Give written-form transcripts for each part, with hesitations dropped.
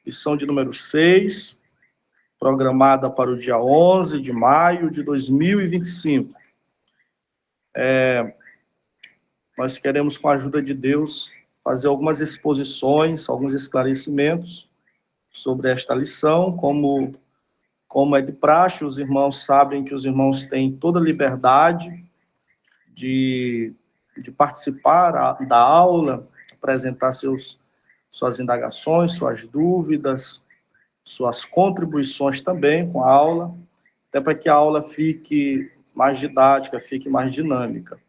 lição de número 6, programada para o dia 11 de maio de 2025. Nós queremos, com a ajuda de Deus, fazer algumas exposições, alguns esclarecimentos sobre esta lição. Como é de praxe, os irmãos sabem que os irmãos têm toda a liberdade de participar da aula, apresentar suas indagações, suas dúvidas, suas contribuições também com a aula, até para que a aula fique mais didática, fique mais dinâmica,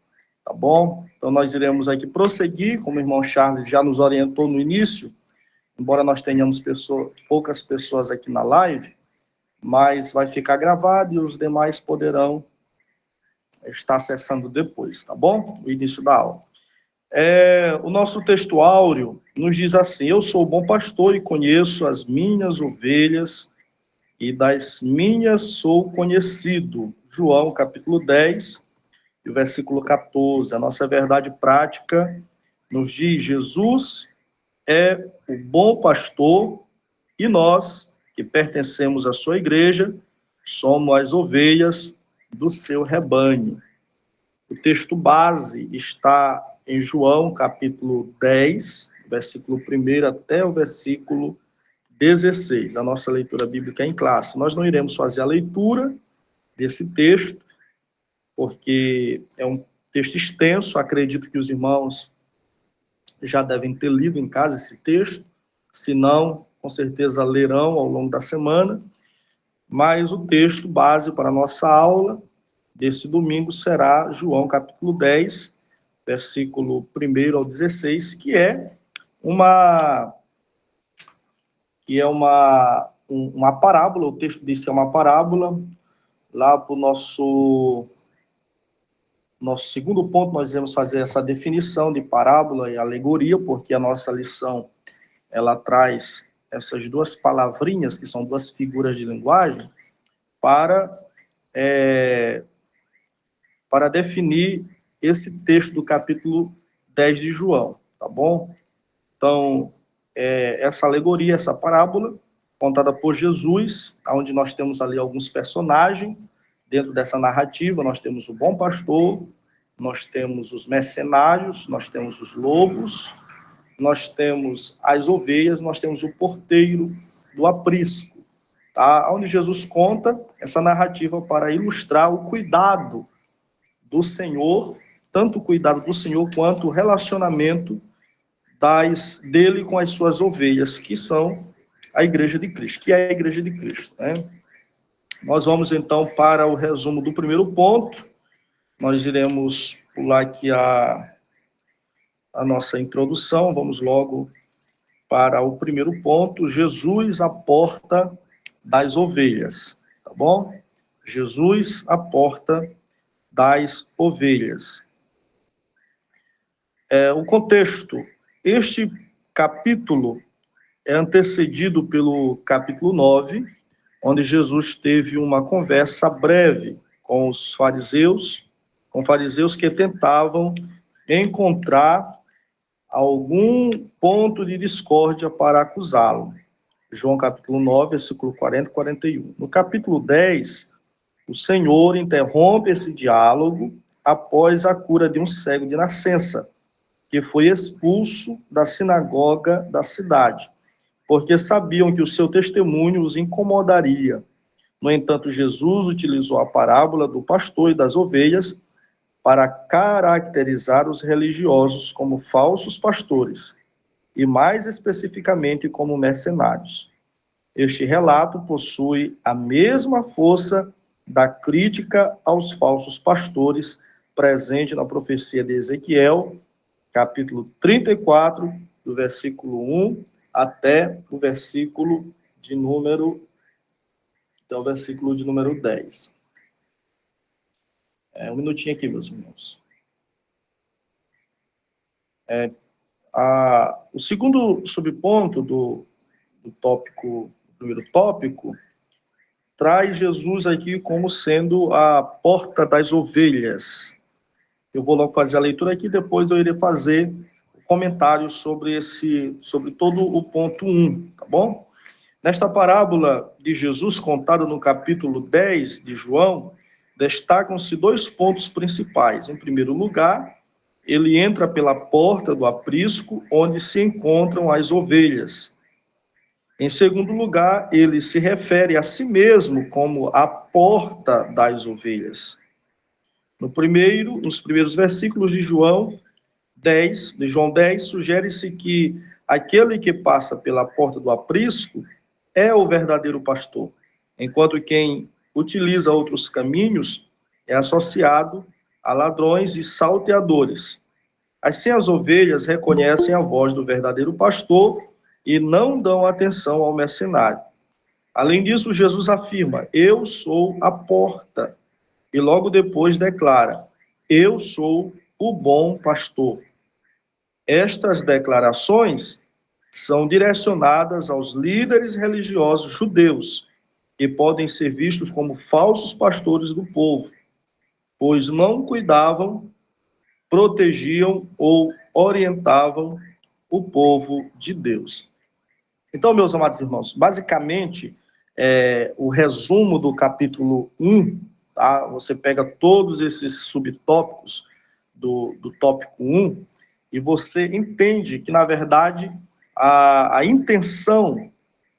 tá bom? Então, nós iremos aqui prosseguir, como o irmão Charles já nos orientou no início, embora nós tenhamos poucas pessoas aqui na live, mas vai ficar gravado e os demais poderão estar acessando depois, tá bom? O início da aula. O nosso texto áureo nos diz assim: eu sou o bom pastor e conheço as minhas ovelhas, e das minhas sou conhecido. João, capítulo 10, e o versículo 14. A nossa verdade prática nos diz: Jesus é o bom pastor e nós, que pertencemos à sua igreja, somos as ovelhas do seu rebanho. O texto base está em João, capítulo 10, versículo 1 até o versículo 16. A nossa leitura bíblica é em classe. Nós não iremos fazer a leitura desse texto, porque é um texto extenso. Acredito que os irmãos já devem ter lido em casa esse texto. Se não, com certeza lerão ao longo da semana. Mas o texto base para a nossa aula desse domingo será João capítulo 10, versículo 1 ao 16, que é uma parábola. O texto diz que é uma parábola. Lá para o nosso segundo ponto, nós iremos fazer essa definição de parábola e alegoria, porque a nossa lição, ela traz essas duas palavrinhas, que são duas figuras de linguagem, para definir esse texto do capítulo 10 de João, tá bom? Então, essa alegoria, essa parábola, contada por Jesus, onde nós temos ali alguns personagens. Dentro dessa narrativa, nós temos o bom pastor, nós temos os mercenários, nós temos os lobos, nós temos as ovelhas, nós temos o porteiro do aprisco, tá? Onde Jesus conta essa narrativa para ilustrar o cuidado do Senhor, tanto o cuidado do Senhor quanto o relacionamento dele com as suas ovelhas, que são a Igreja de Cristo, que é a Igreja de Cristo, né? Nós vamos, então, para o resumo do primeiro ponto. Nós iremos pular aqui a nossa introdução, vamos logo para o primeiro ponto: Jesus, a porta das ovelhas, tá bom? Jesus, a porta das ovelhas. O contexto: este capítulo é antecedido pelo capítulo 9, onde Jesus teve uma conversa breve com fariseus que tentavam encontrar algum ponto de discórdia para acusá-lo. João capítulo 9, versículo 40 e 41. No capítulo 10, o Senhor interrompe esse diálogo após a cura de um cego de nascença, que foi expulso da sinagoga da cidade, porque sabiam que o seu testemunho os incomodaria. No entanto, Jesus utilizou a parábola do pastor e das ovelhas para caracterizar os religiosos como falsos pastores, e mais especificamente como mercenários. Este relato possui a mesma força da crítica aos falsos pastores presente na profecia de Ezequiel, capítulo 34, do versículo 1 até o versículo de número 10. Um minutinho aqui, meus irmãos. O segundo subponto do primeiro tópico, traz Jesus aqui como sendo a porta das ovelhas. Eu vou logo fazer a leitura aqui, depois eu irei fazer comentários sobre todo o ponto 1, tá bom? Nesta parábola de Jesus, contada no capítulo 10 de João, destacam-se dois pontos principais. Em primeiro lugar, ele entra pela porta do aprisco, onde se encontram as ovelhas. Em segundo lugar, ele se refere a si mesmo como a porta das ovelhas. Nos primeiros versículos de João 10, sugere-se que aquele que passa pela porta do aprisco é o verdadeiro pastor, enquanto quem utiliza outros caminhos é associado a ladrões e salteadores. Assim, as ovelhas reconhecem a voz do verdadeiro pastor e não dão atenção ao mercenário. Além disso, Jesus afirma: Eu sou a porta. E logo depois declara: Eu sou o bom pastor. Estas declarações são direcionadas aos líderes religiosos judeus, que podem ser vistos como falsos pastores do povo, pois não cuidavam, protegiam ou orientavam o povo de Deus. Então, meus amados irmãos, basicamente, o resumo do capítulo 1, tá? Você pega todos esses subtópicos do tópico 1 e você entende que, na verdade, a intenção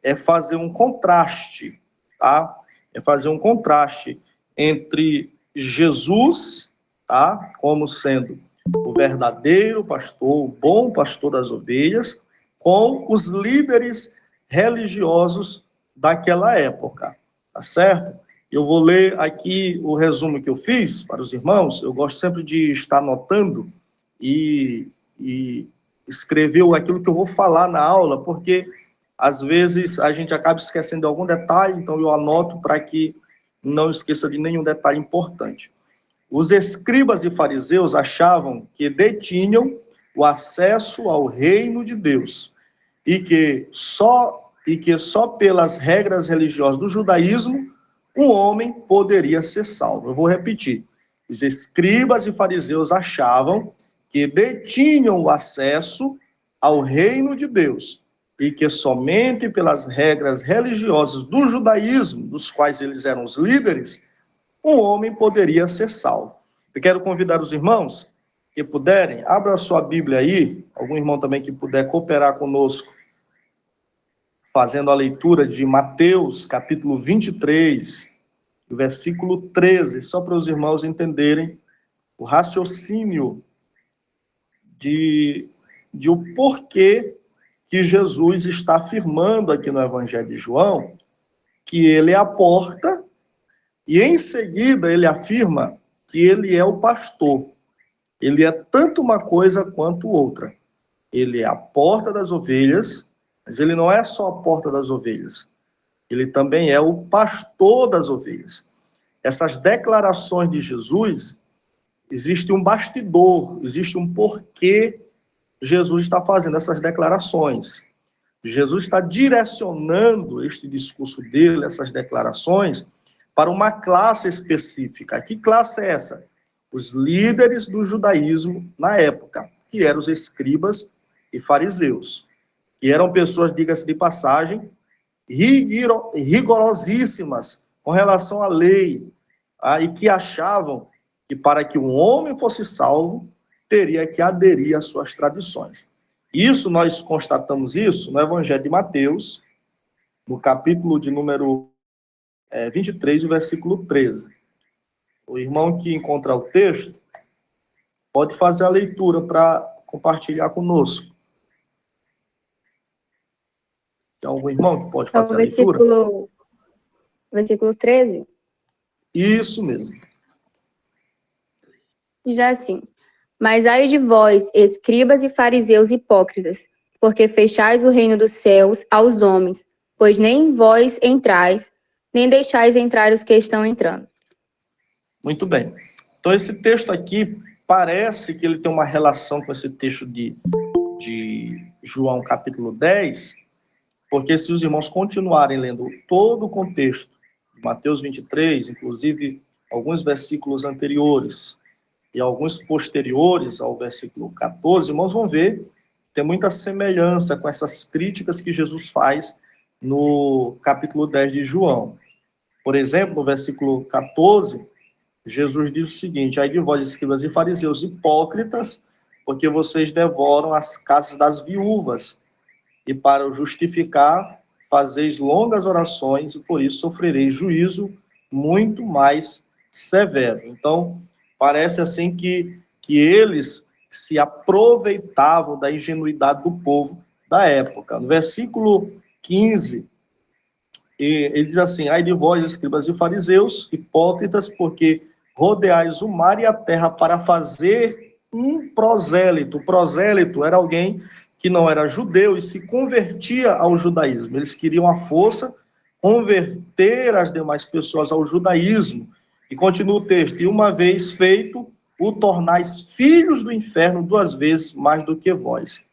é fazer um contraste, tá? É fazer um contraste entre Jesus, tá? Como sendo o verdadeiro pastor, o bom pastor das ovelhas, com os líderes religiosos daquela época, tá certo? Eu vou ler aqui o resumo que eu fiz para os irmãos. Eu gosto sempre de estar anotando e escrever aquilo que eu vou falar na aula, porque às vezes a gente acaba esquecendo de algum detalhe, então eu anoto para que não esqueça de nenhum detalhe importante. Os escribas e fariseus achavam que detinham o acesso ao reino de Deus e que só pelas regras religiosas do judaísmo um homem poderia ser salvo. Eu vou repetir. Os escribas e fariseus achavam que detinham o acesso ao reino de Deus e que somente pelas regras religiosas do judaísmo, dos quais eles eram os líderes, um homem poderia ser salvo. Eu quero convidar os irmãos que puderem, abra a sua Bíblia aí, algum irmão também que puder cooperar conosco, fazendo a leitura de Mateus, capítulo 23, versículo 13, só para os irmãos entenderem o raciocínio de o porquê que Jesus está afirmando aqui no Evangelho de João que ele é a porta, e em seguida ele afirma que ele é o pastor. Ele é tanto uma coisa quanto outra. Ele é a porta das ovelhas, mas ele não é só a porta das ovelhas. Ele também é o pastor das ovelhas. Essas declarações de Jesus, existe um bastidor, existe um porquê Jesus está fazendo essas declarações. Jesus está direcionando este discurso dele, essas declarações, para uma classe específica. Que classe é essa? Os líderes do judaísmo na época, que eram os escribas e fariseus, que eram pessoas, diga-se de passagem, rigorosíssimas com relação à lei, e que achavam que para que um homem fosse salvo, teria que aderir às suas tradições. Isso, nós constatamos isso no Evangelho de Mateus, no capítulo de número 23, o versículo 13. O irmão que encontrar o texto, pode fazer a leitura para compartilhar conosco. Tem algum irmão que pode fazer a leitura? Versículo 13? Isso mesmo. Já assim. Mas ai de vós, escribas e fariseus hipócritas, porque fechais o reino dos céus aos homens, pois nem vós entrais, nem deixais entrar os que estão entrando. Muito bem. Então, esse texto aqui parece que ele tem uma relação com esse texto de João, capítulo 10, porque se os irmãos continuarem lendo todo o contexto de Mateus 23, inclusive alguns versículos anteriores e alguns posteriores ao versículo 14, irmãos vão ver que tem muita semelhança com essas críticas que Jesus faz no capítulo 10 de João. Por exemplo, no versículo 14, Jesus diz o seguinte: ai de vós, escribas e fariseus hipócritas, porque vocês devoram as casas das viúvas, e para o justificar, fazeis longas orações, e por isso sofrereis juízo muito mais severo. Então, parece assim que eles se aproveitavam da ingenuidade do povo da época. No versículo 15, ele diz assim: ai de vós, escribas e fariseus, hipócritas, porque rodeais o mar e a terra para fazer um prosélito. O prosélito era alguém que não era judeu e se convertia ao judaísmo. Eles queriam à força converter as demais pessoas ao judaísmo. E continua o texto: e uma vez feito, o tornais filhos do inferno 2 vezes mais do que vós.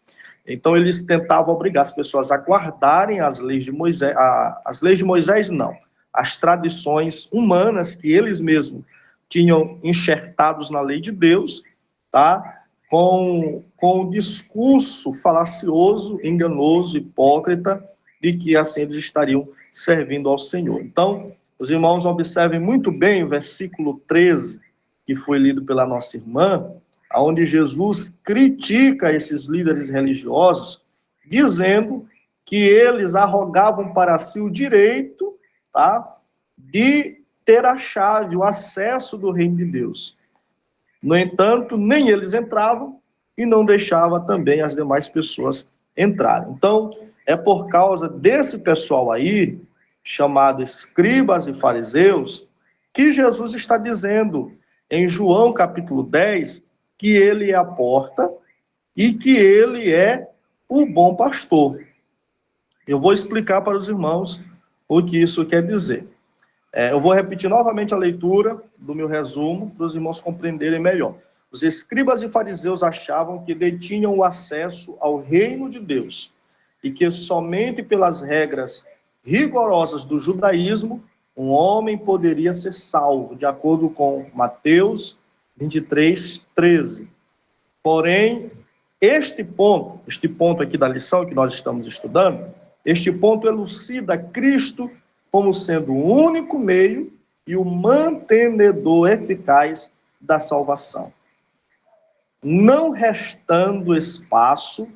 Então, eles tentavam obrigar as pessoas a guardarem as leis de Moisés, as leis de Moisés não, as tradições humanas que eles mesmos tinham enxertados na lei de Deus, tá? Com o discurso falacioso, enganoso, hipócrita, de que assim eles estariam servindo ao Senhor. Então, os irmãos observem muito bem o versículo 13, que foi lido pela nossa irmã, onde Jesus critica esses líderes religiosos, dizendo que eles arrogavam para si o direito, tá, de ter a chave, o acesso do reino de Deus. No entanto, nem eles entravam e não deixava também as demais pessoas entrarem. Então, é por causa desse pessoal aí, chamado escribas e fariseus, que Jesus está dizendo em João capítulo 10, que ele é a porta e que ele é o bom pastor. Eu vou explicar para os irmãos o que isso quer dizer. Eu vou repetir novamente a leitura do meu resumo, para os irmãos compreenderem melhor. Os escribas e fariseus achavam que detinham o acesso ao reino de Deus e que somente pelas regras rigorosas do judaísmo um homem poderia ser salvo, de acordo com Mateus 23, 13. Porém, este ponto aqui da lição que nós estamos estudando, este ponto elucida Cristo como sendo o único meio e o mantenedor eficaz da salvação, não restando espaço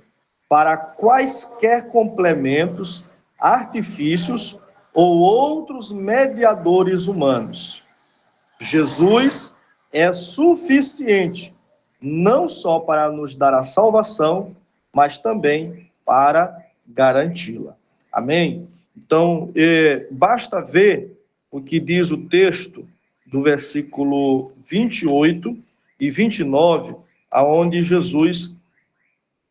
para quaisquer complementos, artifícios ou outros mediadores humanos. Jesus é suficiente não só para nos dar a salvação, mas também para garanti-la. Amém? Então, basta ver o que diz o texto do versículo 28 e 29, aonde Jesus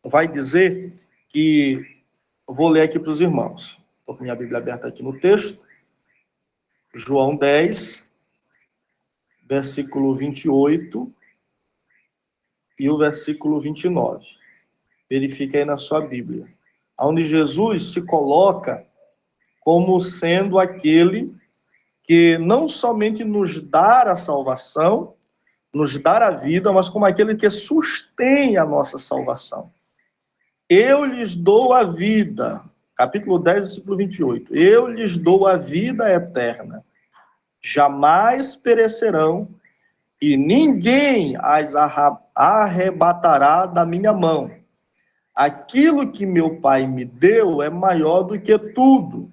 vai dizer que, eu vou ler aqui para os irmãos, estou com minha Bíblia aberta aqui no texto, João 10, versículo 28 e o versículo 29. Verifique aí na sua Bíblia. Onde Jesus se coloca como sendo aquele que não somente nos dá a salvação, nos dá a vida, mas como aquele que sustém a nossa salvação. Eu lhes dou a vida, capítulo 10, versículo 28. Eu lhes dou a vida eterna. Jamais perecerão e ninguém as arrebatará da minha mão. Aquilo que meu Pai me deu é maior do que tudo,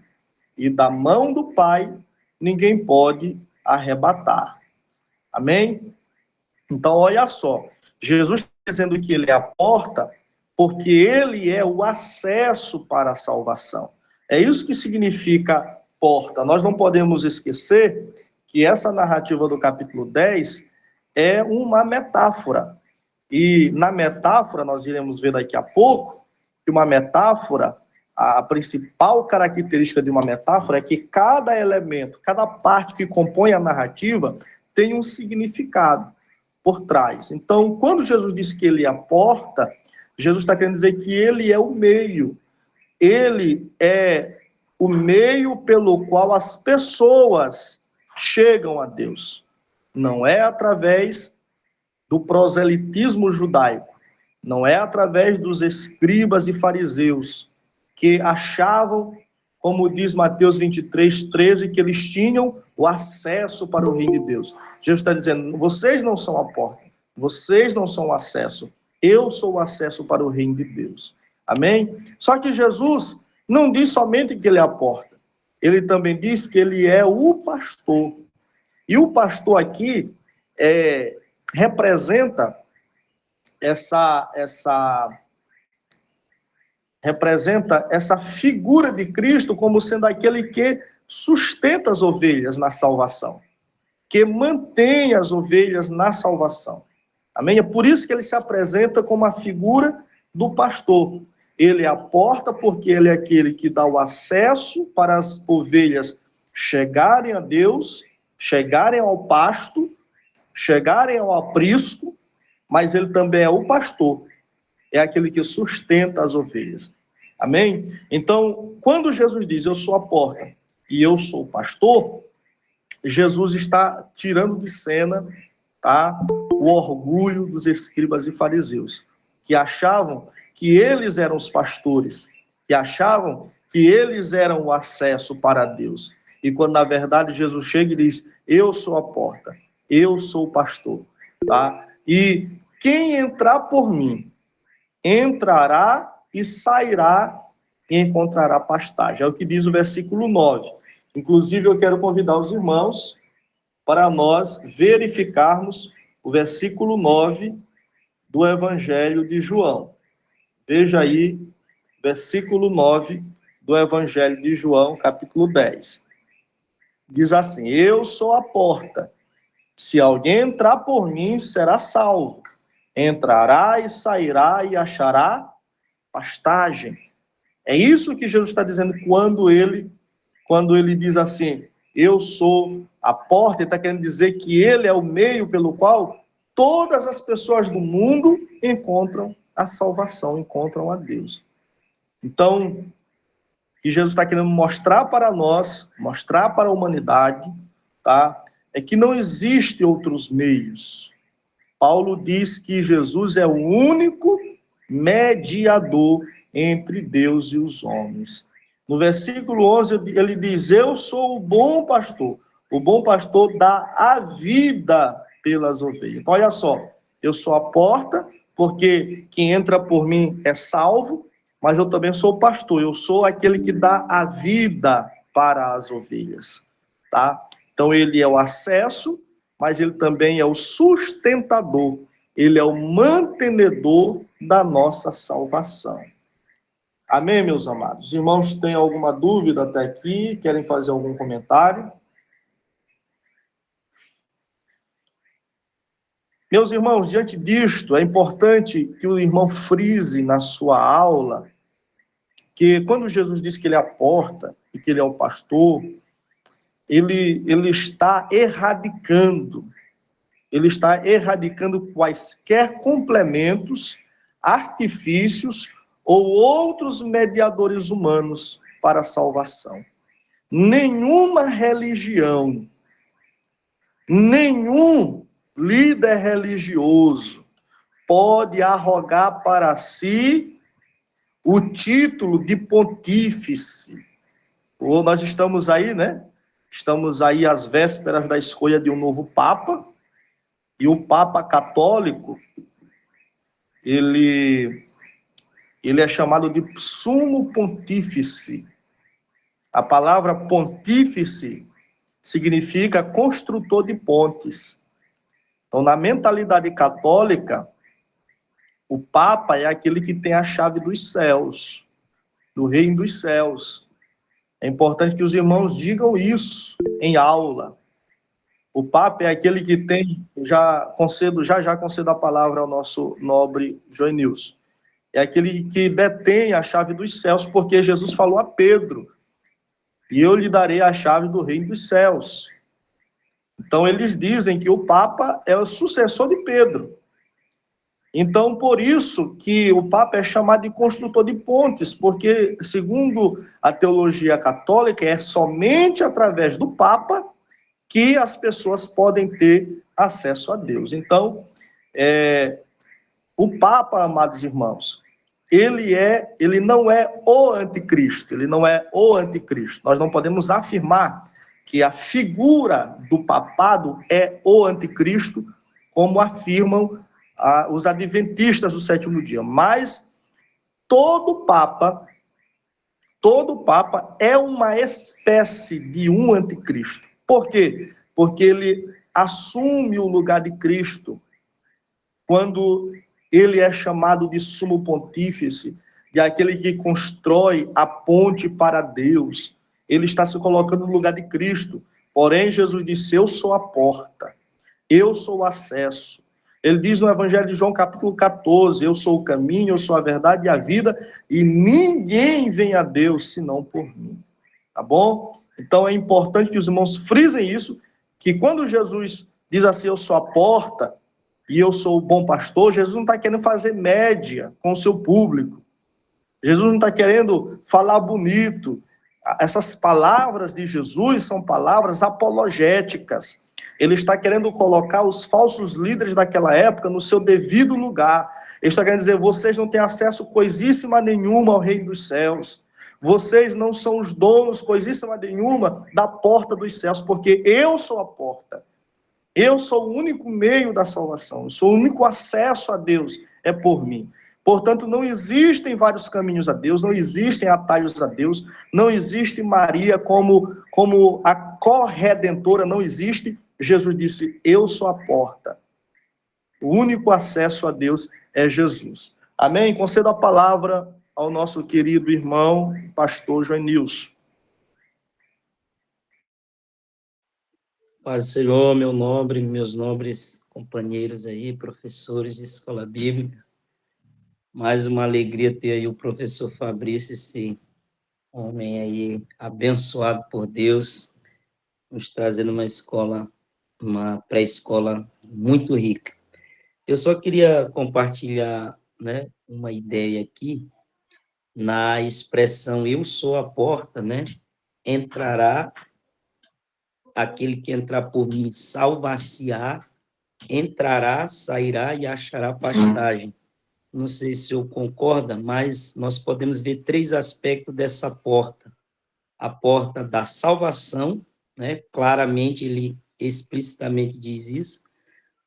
e da mão do Pai ninguém pode arrebatar. Amém? Então, olha só, Jesus está dizendo que ele é a porta, porque ele é o acesso para a salvação. É isso que significa porta. Nós não podemos esquecer que essa narrativa do capítulo 10 é uma metáfora. E na metáfora, nós iremos ver daqui a pouco, que uma metáfora, a principal característica de uma metáfora é que cada elemento, cada parte que compõe a narrativa tem um significado por trás. Então, quando Jesus diz que ele é a porta, Jesus está querendo dizer que ele é o meio. Ele é o meio pelo qual as pessoas chegam a Deus. Não é através do proselitismo judaico, não é através dos escribas e fariseus que achavam como diz Mateus 23, 13, que eles tinham o acesso para o reino de Deus. Jesus está dizendo, vocês não são a porta, vocês não são o acesso, eu sou o acesso para o reino de Deus. Amém? Só que Jesus não diz somente que ele é a porta, ele também diz que ele é o pastor. E o pastor aqui representa essa figura de Cristo como sendo aquele que sustenta as ovelhas na salvação, que mantém as ovelhas na salvação. Amém? É por isso que ele se apresenta como a figura do pastor. Ele é a porta porque ele é aquele que dá o acesso para as ovelhas chegarem a Deus, chegarem ao pasto, chegarem ao aprisco, mas ele também é o pastor, é aquele que sustenta as ovelhas. Amém? Então, quando Jesus diz, eu sou a porta e eu sou o pastor, Jesus está tirando de cena, tá, o orgulho dos escribas e fariseus, que achavam que eles eram os pastores, que achavam que eles eram o acesso para Deus. E quando, na verdade, Jesus chega e diz, eu sou a porta, eu sou o pastor, tá? E quem entrar por mim, entrará e sairá e encontrará pastagem. É o que diz o versículo 9. Inclusive, eu quero convidar os irmãos para nós verificarmos o versículo 9 do Evangelho de João. Veja aí, versículo 9 do Evangelho de João, capítulo 10. Diz assim, eu sou a porta. Se alguém entrar por mim, será salvo. Entrará e sairá e achará pastagem. É isso que Jesus está dizendo quando ele diz assim, eu sou a porta, ele está querendo dizer que ele é o meio pelo qual todas as pessoas do mundo encontram a salvação, encontram a Deus. Então, o que Jesus está querendo mostrar para nós, mostrar para a humanidade, tá? É que não existe outros meios. Paulo diz que Jesus é o único mediador entre Deus e os homens. No versículo 11, ele diz, eu sou o bom pastor. O bom pastor dá a vida pelas ovelhas. Então, olha só, eu sou a porta, porque quem entra por mim é salvo, mas eu também sou o pastor, eu sou aquele que dá a vida para as ovelhas, tá? Então, ele é o acesso, mas ele também é o sustentador, ele é o mantenedor da nossa salvação. Amém, meus amados? Os irmãos têm alguma dúvida até aqui? Querem fazer algum comentário? Meus irmãos, diante disto, é importante que o irmão frise na sua aula que quando Jesus diz que ele é a porta e que ele é o pastor, ele está erradicando quaisquer complementos, artifícios ou outros mediadores humanos para a salvação. Nenhuma religião, nenhum líder religioso pode arrogar para si o título de pontífice. Ou nós estamos aí, né? Estamos aí às vésperas da escolha de um novo Papa, e o Papa católico, ele é chamado de sumo pontífice. A palavra pontífice significa construtor de pontes. Então, na mentalidade católica, o Papa é aquele que tem a chave dos céus, do reino dos céus. É importante que os irmãos digam isso em aula. O Papa é aquele que tem, já concedo a palavra ao nosso nobre Joenilson. É aquele que detém a chave dos céus, porque Jesus falou a Pedro, e eu lhe darei a chave do reino dos céus. Então, eles dizem que o Papa é o sucessor de Pedro. Então, por isso que o Papa é chamado de construtor de pontes, porque, segundo a teologia católica, é somente através do Papa que as pessoas podem ter acesso a Deus. Então, o Papa, amados irmãos, ele não é o anticristo, ele não é o anticristo. Nós não podemos afirmar que a figura do papado é o anticristo, como afirmam os adventistas do sétimo dia. Mas todo papa é uma espécie de um anticristo. Por quê? Porque ele assume o lugar de Cristo quando ele é chamado de sumo pontífice, de aquele que constrói a ponte para Deus. Ele está se colocando no lugar de Cristo. Porém, Jesus disse: eu sou a porta, eu sou o acesso. Ele diz no Evangelho de João, capítulo 14, eu sou o caminho, eu sou a verdade e a vida, e ninguém vem a Deus senão por mim. Tá bom? Então é importante que os irmãos frisem isso, que quando Jesus diz assim, eu sou a porta, e eu sou o bom pastor, Jesus não está querendo fazer média com o seu público. Jesus não está querendo falar bonito. Essas palavras de Jesus são palavras apologéticas. Ele está querendo colocar os falsos líderes daquela época no seu devido lugar. Ele está querendo dizer, vocês não têm acesso coisíssima nenhuma ao reino dos céus. Vocês não são os donos coisíssima nenhuma da porta dos céus, porque eu sou a porta. Eu sou o único meio da salvação. Eu sou o único acesso a Deus. É por mim. Portanto, não existem vários caminhos a Deus, não existem atalhos a Deus, não existe Maria como a corredentora, não existe. Jesus disse, eu sou a porta. O único acesso a Deus é Jesus. Amém? Concedo a palavra ao nosso querido irmão, pastor Joanilson. Paz do Senhor, meu nobre, meus nobres companheiros aí, professores de escola bíblica. Mais uma alegria ter aí o professor Fabrício, esse homem aí abençoado por Deus, nos trazendo uma pré-escola muito rica. Eu só queria compartilhar, né, uma ideia aqui, na expressão eu sou a porta, né, entrará aquele que entrar por mim, salvar-se-á, entrará, sairá e achará pastagem. Não sei se eu concorda, mas nós podemos ver três aspectos dessa porta. A porta da salvação, né? Claramente ele explicitamente diz isso,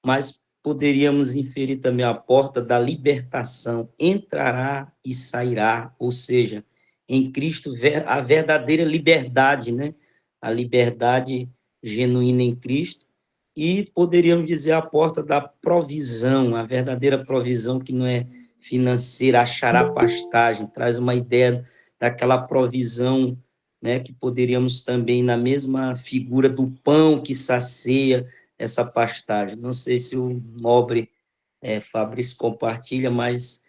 mas poderíamos inferir também a porta da libertação, entrará e sairá, ou seja, em Cristo a verdadeira liberdade, né? A liberdade genuína em Cristo, e poderíamos dizer a porta da provisão, a verdadeira provisão que não é financeira, achará pastagem, traz uma ideia daquela provisão, né, que poderíamos também, na mesma figura do pão que sacia essa pastagem. Não sei se o nobre Fabrício compartilha, mas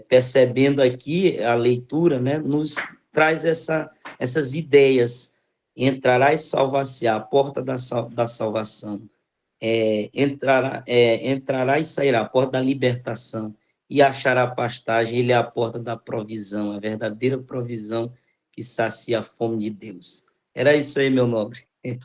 percebendo aqui a leitura, né, nos traz essas ideias. Entrará e salvar-se a porta da salvação. Entrará e sairá, a porta da libertação, e achará pastagem, ele é a porta da provisão, a verdadeira provisão que sacia a fome de Deus. Era isso aí, meu nobre.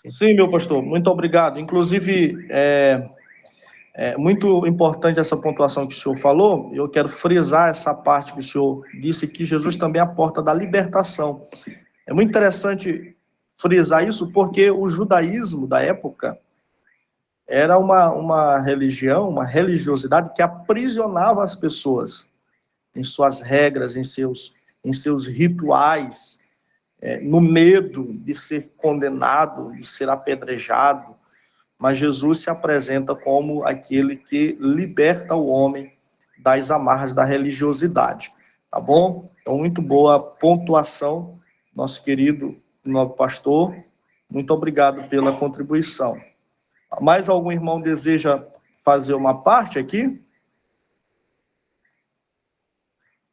Sim, meu pastor, muito obrigado. Inclusive, é muito importante essa pontuação que o senhor falou, eu quero frisar essa parte que o senhor disse, que Jesus também é a porta da libertação. É muito interessante frisar isso, porque o judaísmo da época era uma religião, uma religiosidade que aprisionava as pessoas em suas regras, em seus rituais, no medo de ser condenado, de ser apedrejado. Mas Jesus se apresenta como aquele que liberta o homem das amarras da religiosidade. Tá bom? Então, muito boa pontuação, nosso querido novo pastor. Muito obrigado pela contribuição. Mais algum irmão deseja fazer uma parte aqui?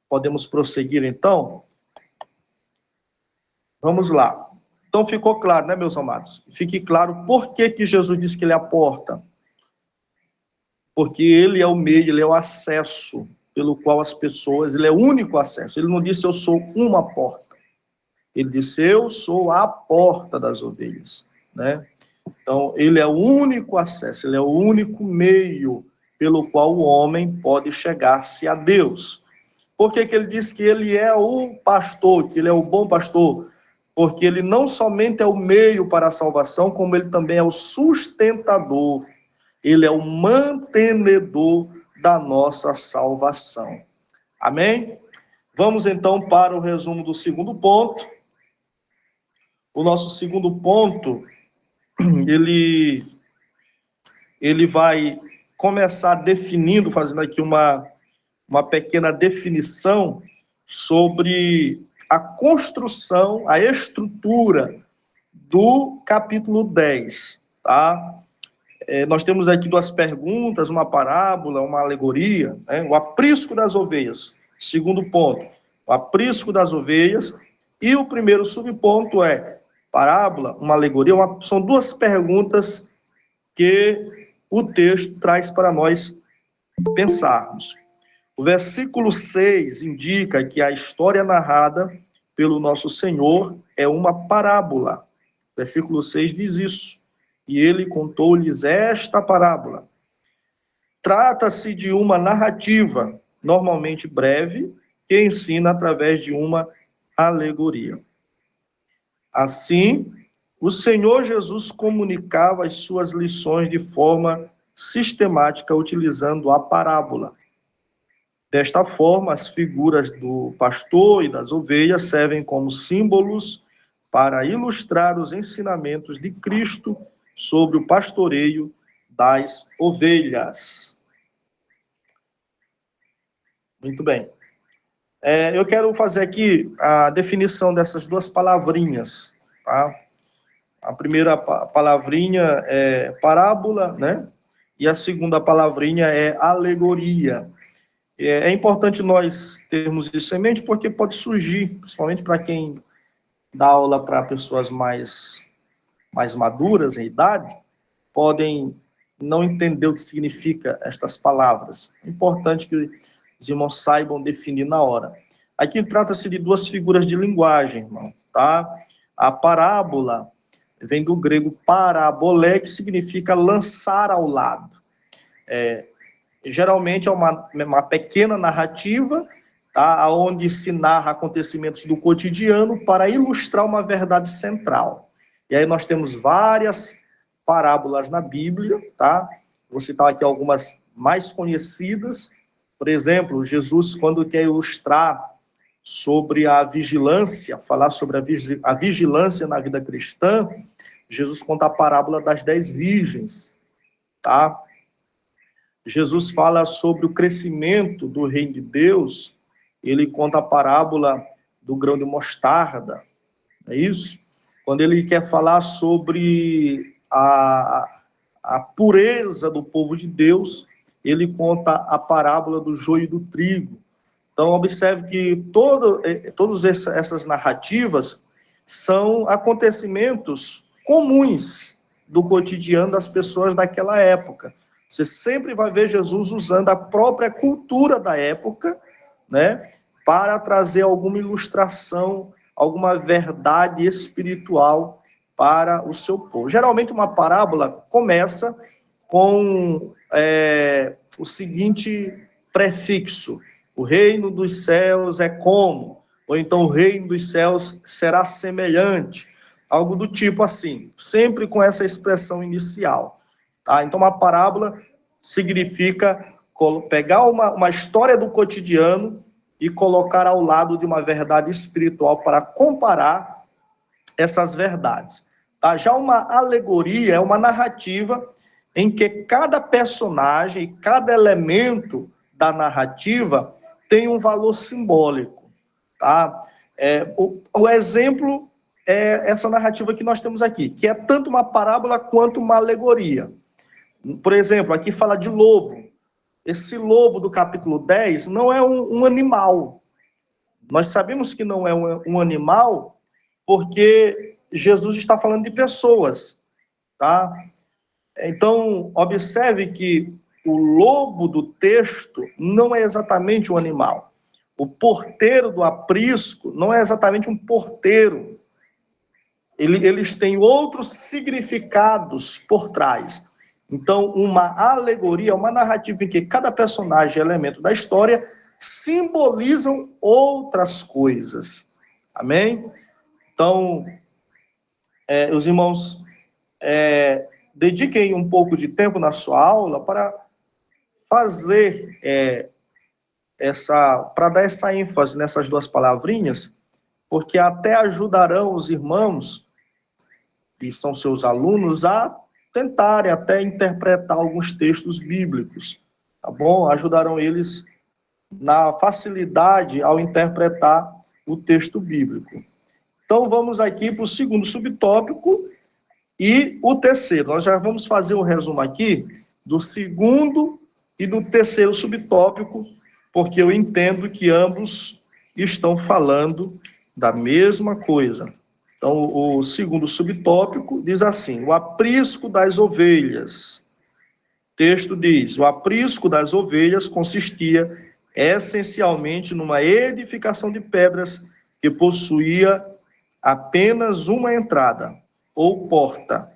Podemos prosseguir, então? Vamos lá. Então, ficou claro, né, meus amados? Fique claro por que Jesus disse que ele é a porta. Porque ele é o meio, ele é o acesso pelo qual as pessoas, ele é o único acesso. Ele não disse eu sou uma porta. Ele disse eu sou a porta das ovelhas, né? Então, ele é o único acesso, ele é o único meio pelo qual o homem pode chegar-se a Deus. Por que ele diz que ele é o pastor, que ele é o bom pastor? Porque ele não somente é o meio para a salvação, como ele também é o sustentador. Ele é o mantenedor da nossa salvação. Amém? Vamos então para o resumo do segundo ponto. O nosso segundo ponto, ele vai começar definindo, fazendo aqui uma pequena definição sobre a construção, a estrutura do capítulo 10, tá? Nós temos aqui duas perguntas, uma parábola, uma alegoria, né? O aprisco das ovelhas, segundo ponto, o aprisco das ovelhas, e o primeiro subponto é parábola, uma alegoria, são duas perguntas que o texto traz para nós pensarmos. O versículo 6 indica que a história narrada pelo nosso Senhor é uma parábola. O versículo 6 diz isso. E ele contou-lhes esta parábola. Trata-se de uma narrativa, normalmente breve, que ensina através de uma alegoria. Assim, o Senhor Jesus comunicava as suas lições de forma sistemática, utilizando a parábola. Desta forma, as figuras do pastor e das ovelhas servem como símbolos para ilustrar os ensinamentos de Cristo sobre o pastoreio das ovelhas. Muito bem. Eu quero fazer aqui a definição dessas duas palavrinhas, tá? A primeira palavrinha é parábola, né? E a segunda palavrinha é alegoria. É importante nós termos isso em mente, porque pode surgir, principalmente para quem dá aula para pessoas mais maduras em idade, podem não entender o que significa estas palavras. É importante que os irmãos saibam definir na hora. Aqui trata-se de duas figuras de linguagem, irmão, tá? A parábola vem do grego parabolé, que significa lançar ao lado. Geralmente é uma pequena narrativa, tá, onde se narra acontecimentos do cotidiano para ilustrar uma verdade central. E aí nós temos várias parábolas na Bíblia, tá? Vou citar aqui algumas mais conhecidas. Por exemplo, Jesus, quando quer ilustrar sobre a vigilância, falar sobre a vigilância na vida cristã, Jesus conta a parábola das 10 virgens, tá? Jesus fala sobre o crescimento do reino de Deus, ele conta a parábola do grão de mostarda, é isso? Quando ele quer falar sobre a pureza do povo de Deus, ele conta a parábola do joio e do trigo. Então, observe que todas essas narrativas são acontecimentos comuns do cotidiano das pessoas daquela época. Você sempre vai ver Jesus usando a própria cultura da época, né, para trazer alguma ilustração, alguma verdade espiritual para o seu povo. Geralmente, uma parábola começa com o seguinte prefixo: o reino dos céus é como, ou então o reino dos céus será semelhante, algo do tipo assim, sempre com essa expressão inicial. Tá? Então, uma parábola significa pegar uma história do cotidiano e colocar ao lado de uma verdade espiritual para comparar essas verdades. Tá? Já uma alegoria é uma narrativa em que cada personagem, cada elemento da narrativa tem um valor simbólico. Tá? O exemplo é essa narrativa que nós temos aqui, que é tanto uma parábola quanto uma alegoria. Por exemplo, aqui fala de lobo. Esse lobo do capítulo 10 não é um animal. Nós sabemos que não é um animal porque Jesus está falando de pessoas, tá? Então, observe que o lobo do texto não é exatamente um animal. O porteiro do aprisco não é exatamente um porteiro. Eles têm outros significados por trás. Então, uma alegoria, uma narrativa em que cada personagem é elemento da história, simbolizam outras coisas. Amém? Então, os irmãos dediquem um pouco de tempo na sua aula para fazer para dar essa ênfase nessas duas palavrinhas, porque até ajudarão os irmãos, que são seus alunos, a tentarem até interpretar alguns textos bíblicos, tá bom? Ajudarão eles na facilidade ao interpretar o texto bíblico. Então, vamos aqui para o segundo subtópico e o terceiro. Nós já vamos fazer um resumo aqui do segundo e do terceiro subtópico, porque eu entendo que ambos estão falando da mesma coisa. Então, o segundo subtópico diz assim: o aprisco das ovelhas. O texto diz: o aprisco das ovelhas consistia essencialmente numa edificação de pedras que possuía apenas uma entrada, ou porta,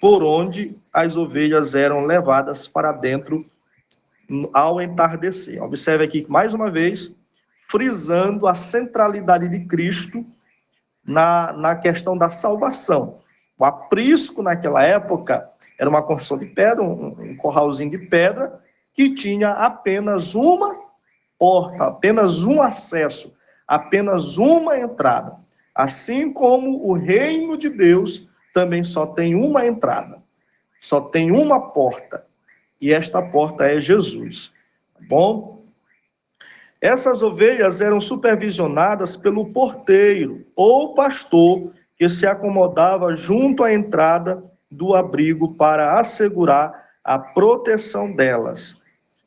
por onde as ovelhas eram levadas para dentro ao entardecer. Observe aqui, mais uma vez, frisando a centralidade de Cristo na questão da salvação. O aprisco, naquela época, era uma construção de pedra, um corralzinho de pedra, que tinha apenas uma porta, apenas um acesso, apenas uma entrada. Assim como o reino de Deus também só tem uma entrada, só tem uma porta, e esta porta é Jesus. Tá bom? Essas ovelhas eram supervisionadas pelo porteiro ou pastor que se acomodava junto à entrada do abrigo para assegurar a proteção delas.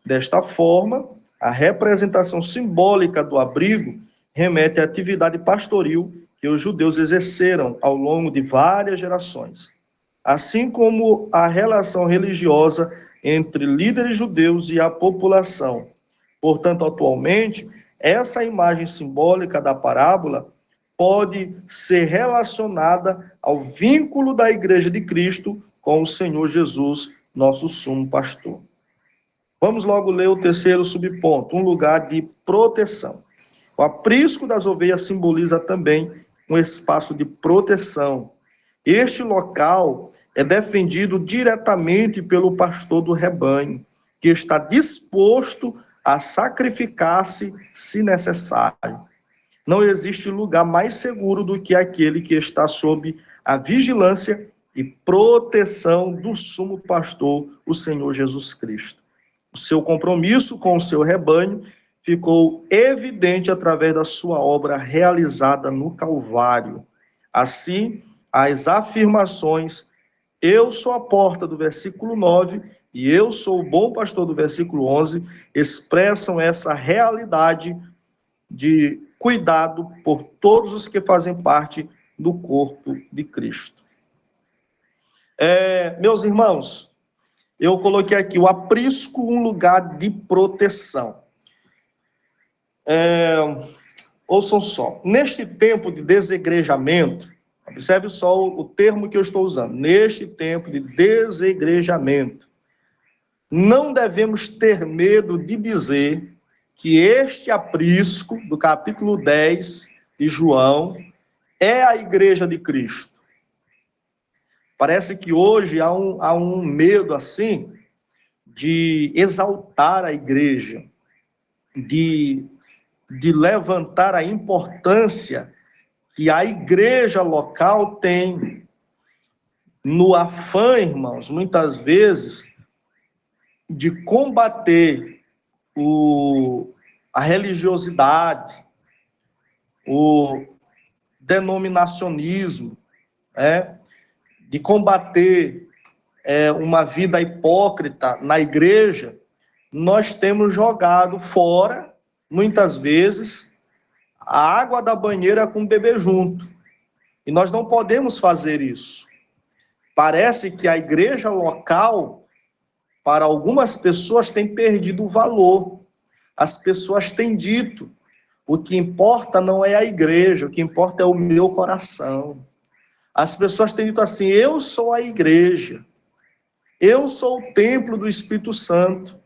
Desta forma, a representação simbólica do abrigo remete à atividade pastoril que os judeus exerceram ao longo de várias gerações, assim como a relação religiosa entre líderes judeus e a população. Portanto, atualmente, essa imagem simbólica da parábola pode ser relacionada ao vínculo da Igreja de Cristo com o Senhor Jesus, nosso sumo pastor. Vamos logo ler o terceiro subponto, um lugar de proteção. O aprisco das ovelhas simboliza também um espaço de proteção. Este local é defendido diretamente pelo pastor do rebanho, que está disposto a sacrificar-se se necessário. Não existe lugar mais seguro do que aquele que está sob a vigilância e proteção do sumo pastor, o Senhor Jesus Cristo. O seu compromisso com o seu rebanho ficou evidente através da sua obra realizada no Calvário. Assim, as afirmações "eu sou a porta", do versículo 9, e "eu sou o bom pastor", do versículo 11, expressam essa realidade de cuidado por todos os que fazem parte do corpo de Cristo. Meus irmãos, eu coloquei aqui o aprisco, um lugar de proteção. Ouçam só, neste tempo de desegrejamento, observe só o termo que eu estou usando, neste tempo de desegrejamento, não devemos ter medo de dizer que este aprisco, do capítulo 10 de João, é a Igreja de Cristo. Parece que hoje há um medo, assim, de exaltar a igreja, de levantar a importância que a igreja local tem, no afã, irmãos, muitas vezes, de combater a religiosidade, o denominacionismo, de combater uma vida hipócrita na igreja. Nós temos jogado fora, muitas vezes, a água da banheira com o bebê junto. E nós não podemos fazer isso. Parece que a igreja local, para algumas pessoas, tem perdido o valor. As pessoas têm dito: o que importa não é a igreja, o que importa é o meu coração. As pessoas têm dito assim: eu sou a igreja, eu sou o templo do Espírito Santo.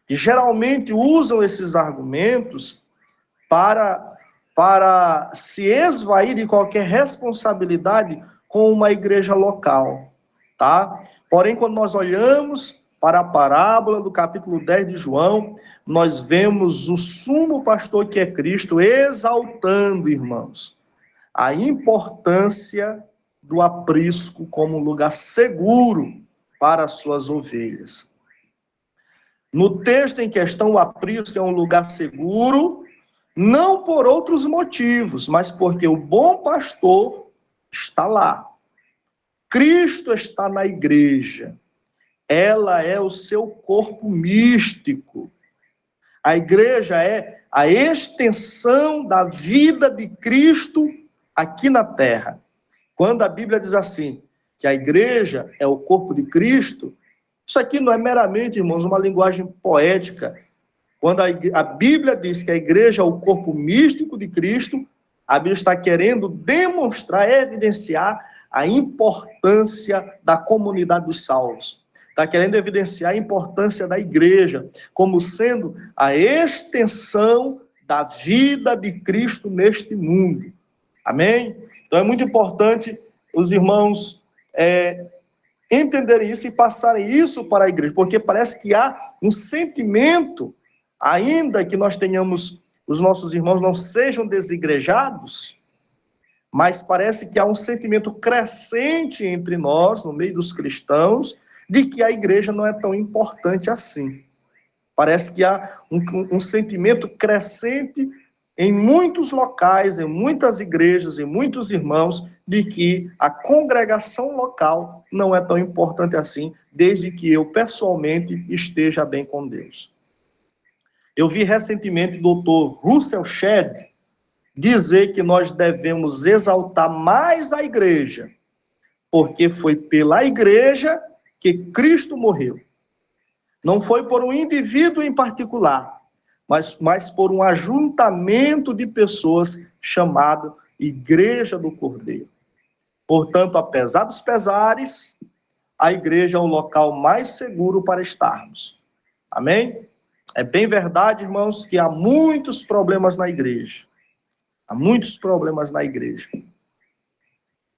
E geralmente usam esses argumentos para se esvair de qualquer responsabilidade com uma igreja local, tá? Porém, quando nós olhamos para a parábola do capítulo 10 de João, nós vemos o sumo pastor, que é Cristo, exaltando, irmãos, a importância do aprisco como um lugar seguro para as suas ovelhas. No texto em questão, o aprisco é um lugar seguro, não por outros motivos, mas porque o bom pastor está lá. Cristo está na igreja. Ela é o seu corpo místico. A igreja é a extensão da vida de Cristo aqui na terra. Quando a Bíblia diz assim, que a igreja é o corpo de Cristo, isso aqui não é meramente, irmãos, uma linguagem poética. Quando a Bíblia diz que a igreja é o corpo místico de Cristo, a Bíblia está querendo demonstrar, evidenciar a importância da comunidade dos salvos. Está querendo evidenciar a importância da igreja como sendo a extensão da vida de Cristo neste mundo. Amém? Então é muito importante os irmãos entenderem isso e passarem isso para a igreja, porque parece que há um sentimento, ainda que nós tenhamos, os nossos irmãos não sejam desigrejados, mas parece que há um sentimento crescente entre nós, no meio dos cristãos, de que a igreja não é tão importante assim. Parece que há um sentimento crescente em muitos locais, em muitas igrejas, em muitos irmãos, de que a congregação local não é tão importante assim, desde que eu, pessoalmente, esteja bem com Deus. Eu vi recentemente o doutor Russell Shedd dizer que nós devemos exaltar mais a igreja, porque foi pela igreja que Cristo morreu. Não foi por um indivíduo em particular, mas por um ajuntamento de pessoas chamado Igreja do Cordeiro. Portanto, apesar dos pesares, a igreja é o local mais seguro para estarmos. Amém? É bem verdade, irmãos, que há muitos problemas na igreja. Há muitos problemas na igreja.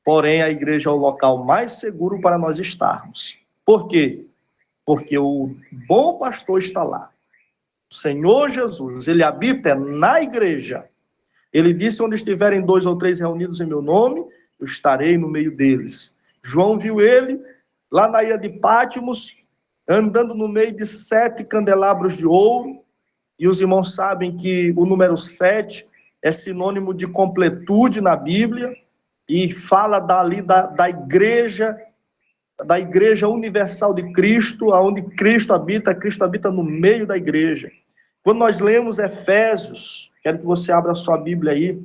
Porém, a igreja é o local mais seguro para nós estarmos. Por quê? Porque o bom pastor está lá. O Senhor Jesus, ele habita na igreja. Ele disse, onde estiverem 2 ou 3 reunidos em meu nome, eu estarei no meio deles. João viu ele lá na ilha de Pátimos, andando no meio de 7 candelabros de ouro, e os irmãos sabem que o número 7 é sinônimo de completude na Bíblia, e fala dali da igreja universal de Cristo, aonde Cristo habita no meio da igreja. Quando nós lemos Efésios, quero que você abra a sua Bíblia aí,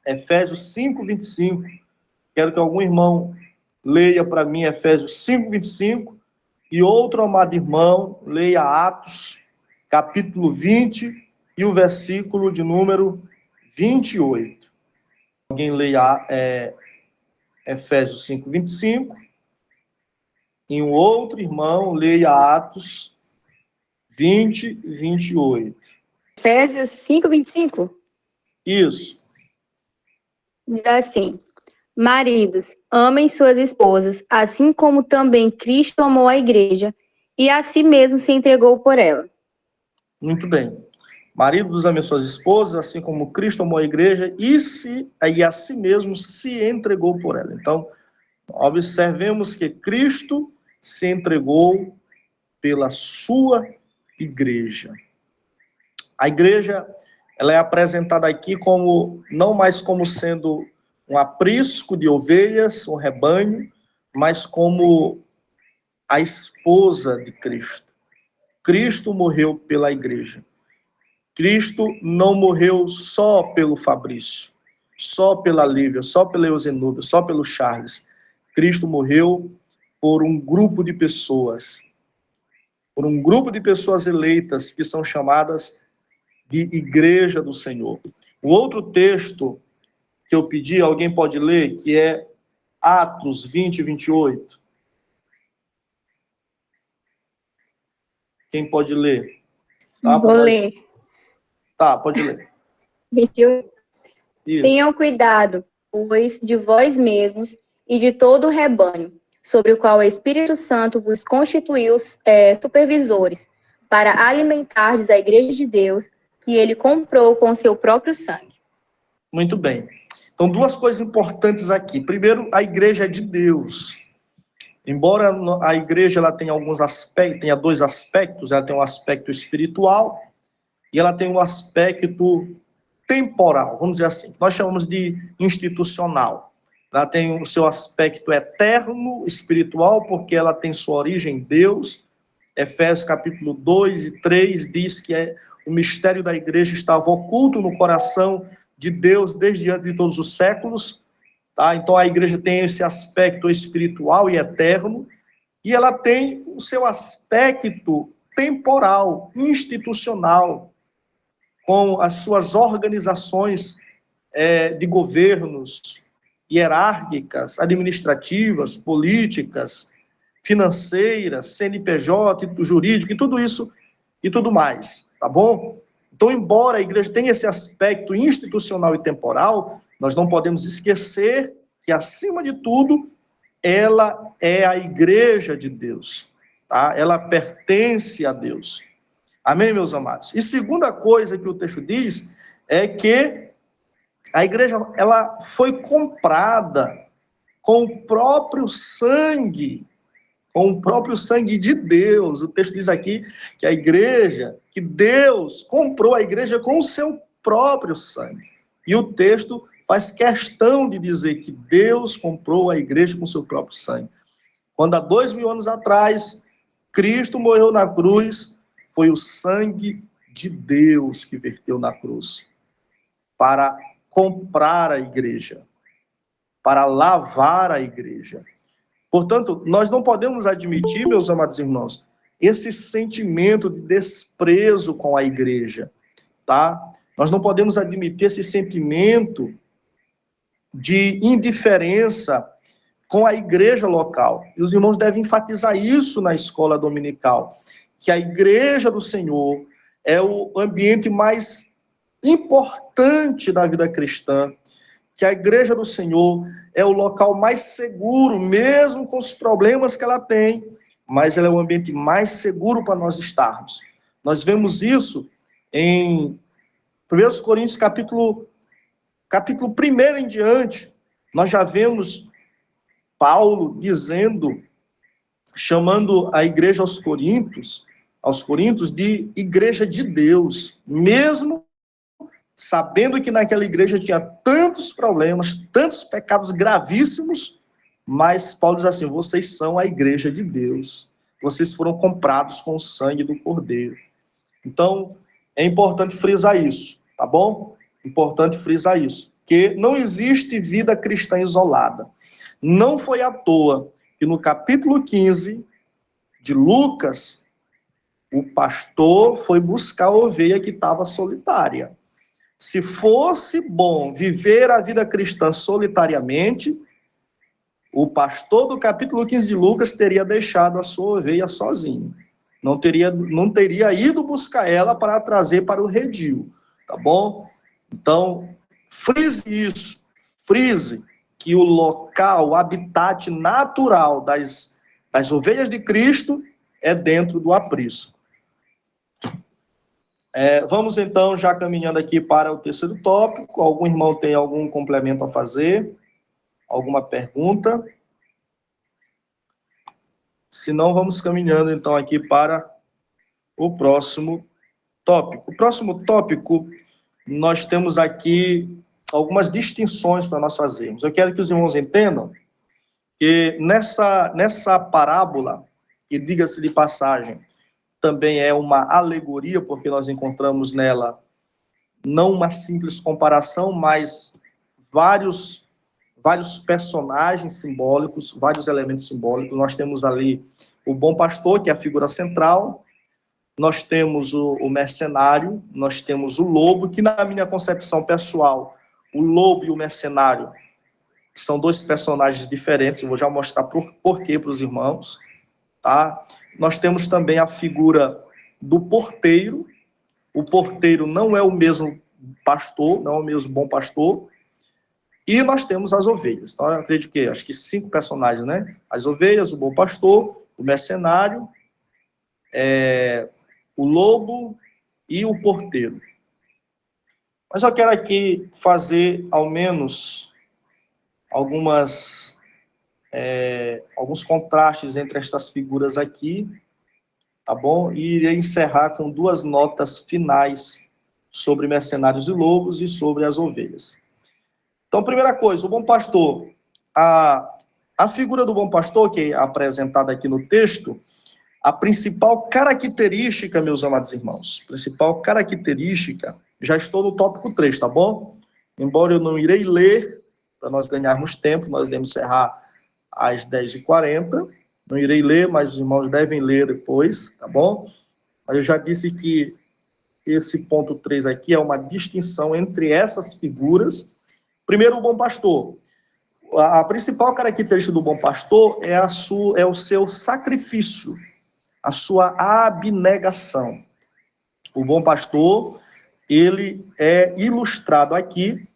Efésios 5, 25, quero que algum irmão leia para mim Efésios 5, 25, e outro amado irmão leia Atos, capítulo 20, e o versículo de número 28. Alguém leia Efésios 5, 25, e um outro irmão leia Atos 20, 28. Efésios 5, 25. Isso. Diz assim: maridos, amem suas esposas, assim como também Cristo amou a igreja e a si mesmo se entregou por ela. Muito bem. Maridos, amem suas esposas, assim como Cristo amou a igreja e a si mesmo se entregou por ela. Então, observemos que Cristo se entregou pela sua igreja. A igreja, ela é apresentada aqui como, não mais como sendo um aprisco de ovelhas, um rebanho, mas como a esposa de Cristo. Cristo morreu pela igreja. Cristo não morreu só pelo Fabrício, só pela Lívia, só pela Eusenúbia, só pelo Charles. Cristo morreu por um grupo de pessoas, eleitas, que são chamadas de Igreja do Senhor. O outro texto que eu pedi, alguém pode ler, que é Atos 20, 28. Quem pode ler? Tá? Vou ler. Tá, pode ler. 28. Isso. Tenham cuidado, pois, de vós mesmos e de todo o rebanho, sobre o qual o Espírito Santo vos constituiu supervisores, para alimentardes a igreja de Deus, que ele comprou com seu próprio sangue. Muito bem. Então, duas coisas importantes aqui. Primeiro, a igreja é de Deus. Embora a igreja ela tenha alguns aspectos, tenha dois aspectos, ela tem um aspecto espiritual e ela tem um aspecto temporal, vamos dizer assim, que nós chamamos de institucional. Ela tem o seu aspecto eterno, espiritual, porque ela tem sua origem em Deus. Efésios capítulo 2 e 3 diz que o mistério da igreja estava oculto no coração de Deus desde antes de todos os séculos. Tá? Então a igreja tem esse aspecto espiritual e eterno, e ela tem o seu aspecto temporal, institucional, com as suas organizações de governos, hierárquicas, administrativas, políticas, financeiras, CNPJ, jurídico, e tudo isso e tudo mais, tá bom? Então, embora a igreja tenha esse aspecto institucional e temporal, nós não podemos esquecer que, acima de tudo, ela é a igreja de Deus, tá? Ela pertence a Deus. Amém, meus amados? E segunda coisa que o texto diz é que a igreja ela foi comprada com o próprio sangue de Deus. O texto diz aqui que a igreja, que Deus comprou a igreja com o seu próprio sangue. E o texto faz questão de dizer que Deus comprou a igreja com o seu próprio sangue. Quando há 2000 anos atrás, Cristo morreu na cruz, foi o sangue de Deus que verteu na cruz para comprar a igreja, para lavar a igreja. Portanto, nós não podemos admitir, meus amados irmãos, esse sentimento de desprezo com a igreja, tá? Nós não podemos admitir esse sentimento de indiferença com a igreja local. E os irmãos devem enfatizar isso na escola dominical, que a igreja do Senhor é o ambiente mais importante da vida cristã, que a igreja do Senhor é o local mais seguro, mesmo com os problemas que ela tem, mas ela é o ambiente mais seguro para nós estarmos. Nós vemos isso em 1 Coríntios capítulo 1 em diante. Nós já vemos Paulo dizendo, chamando a igreja aos Coríntios de igreja de Deus, mesmo sabendo que naquela igreja tinha tantos problemas, tantos pecados gravíssimos, mas Paulo diz assim, vocês são a igreja de Deus, vocês foram comprados com o sangue do Cordeiro. Então, é importante frisar isso, tá bom? Importante frisar isso, que não existe vida cristã isolada. Não foi à toa que no capítulo 15 de Lucas, o pastor foi buscar a ovelha que estava solitária. Se fosse bom viver a vida cristã solitariamente, o pastor do capítulo 15 de Lucas teria deixado a sua ovelha sozinho. Não teria ido buscar ela para trazer para o redil, tá bom? Então, frise isso, frise que o local, o habitat natural das ovelhas de Cristo é dentro do aprisco. Vamos então já caminhando aqui para o terceiro tópico. Algum irmão tem algum complemento a fazer? Alguma pergunta? Se não, vamos caminhando então aqui para o próximo tópico. O próximo tópico, nós temos aqui algumas distinções para nós fazermos. Eu quero que os irmãos entendam que nessa parábola, que diga-se de passagem, também é uma alegoria, porque nós encontramos nela não uma simples comparação, mas vários personagens simbólicos, vários elementos simbólicos. Nós temos ali o bom pastor, que é a figura central, nós temos o mercenário, nós temos o lobo, que na minha concepção pessoal, o lobo e o mercenário são dois personagens diferentes, eu vou já mostrar por quê para os irmãos, tá? Nós temos também a figura do porteiro, o porteiro não é o mesmo pastor, não é o mesmo bom pastor, e nós temos as ovelhas. Então, eu acredito que, acho que 5 personagens, né? As ovelhas, o bom pastor, o mercenário, o lobo e o porteiro. Mas eu quero aqui fazer, ao menos, alguns contrastes entre estas figuras aqui, tá bom? E irei encerrar com 2 notas finais sobre mercenários e lobos e sobre as ovelhas. Então, primeira coisa, o bom pastor. A figura do bom pastor, que é apresentada aqui no texto, a principal característica, meus amados irmãos, principal característica, já estou no tópico 3, tá bom? Embora eu não irei ler, para nós ganharmos tempo, nós iremos encerrar às 10h40, não irei ler, mas os irmãos devem ler depois, tá bom? Mas eu já disse que esse ponto 3 aqui é uma distinção entre essas figuras. Primeiro, o bom pastor. A principal característica do bom pastor é o seu sacrifício, a sua abnegação. O bom pastor, ele é ilustrado aqui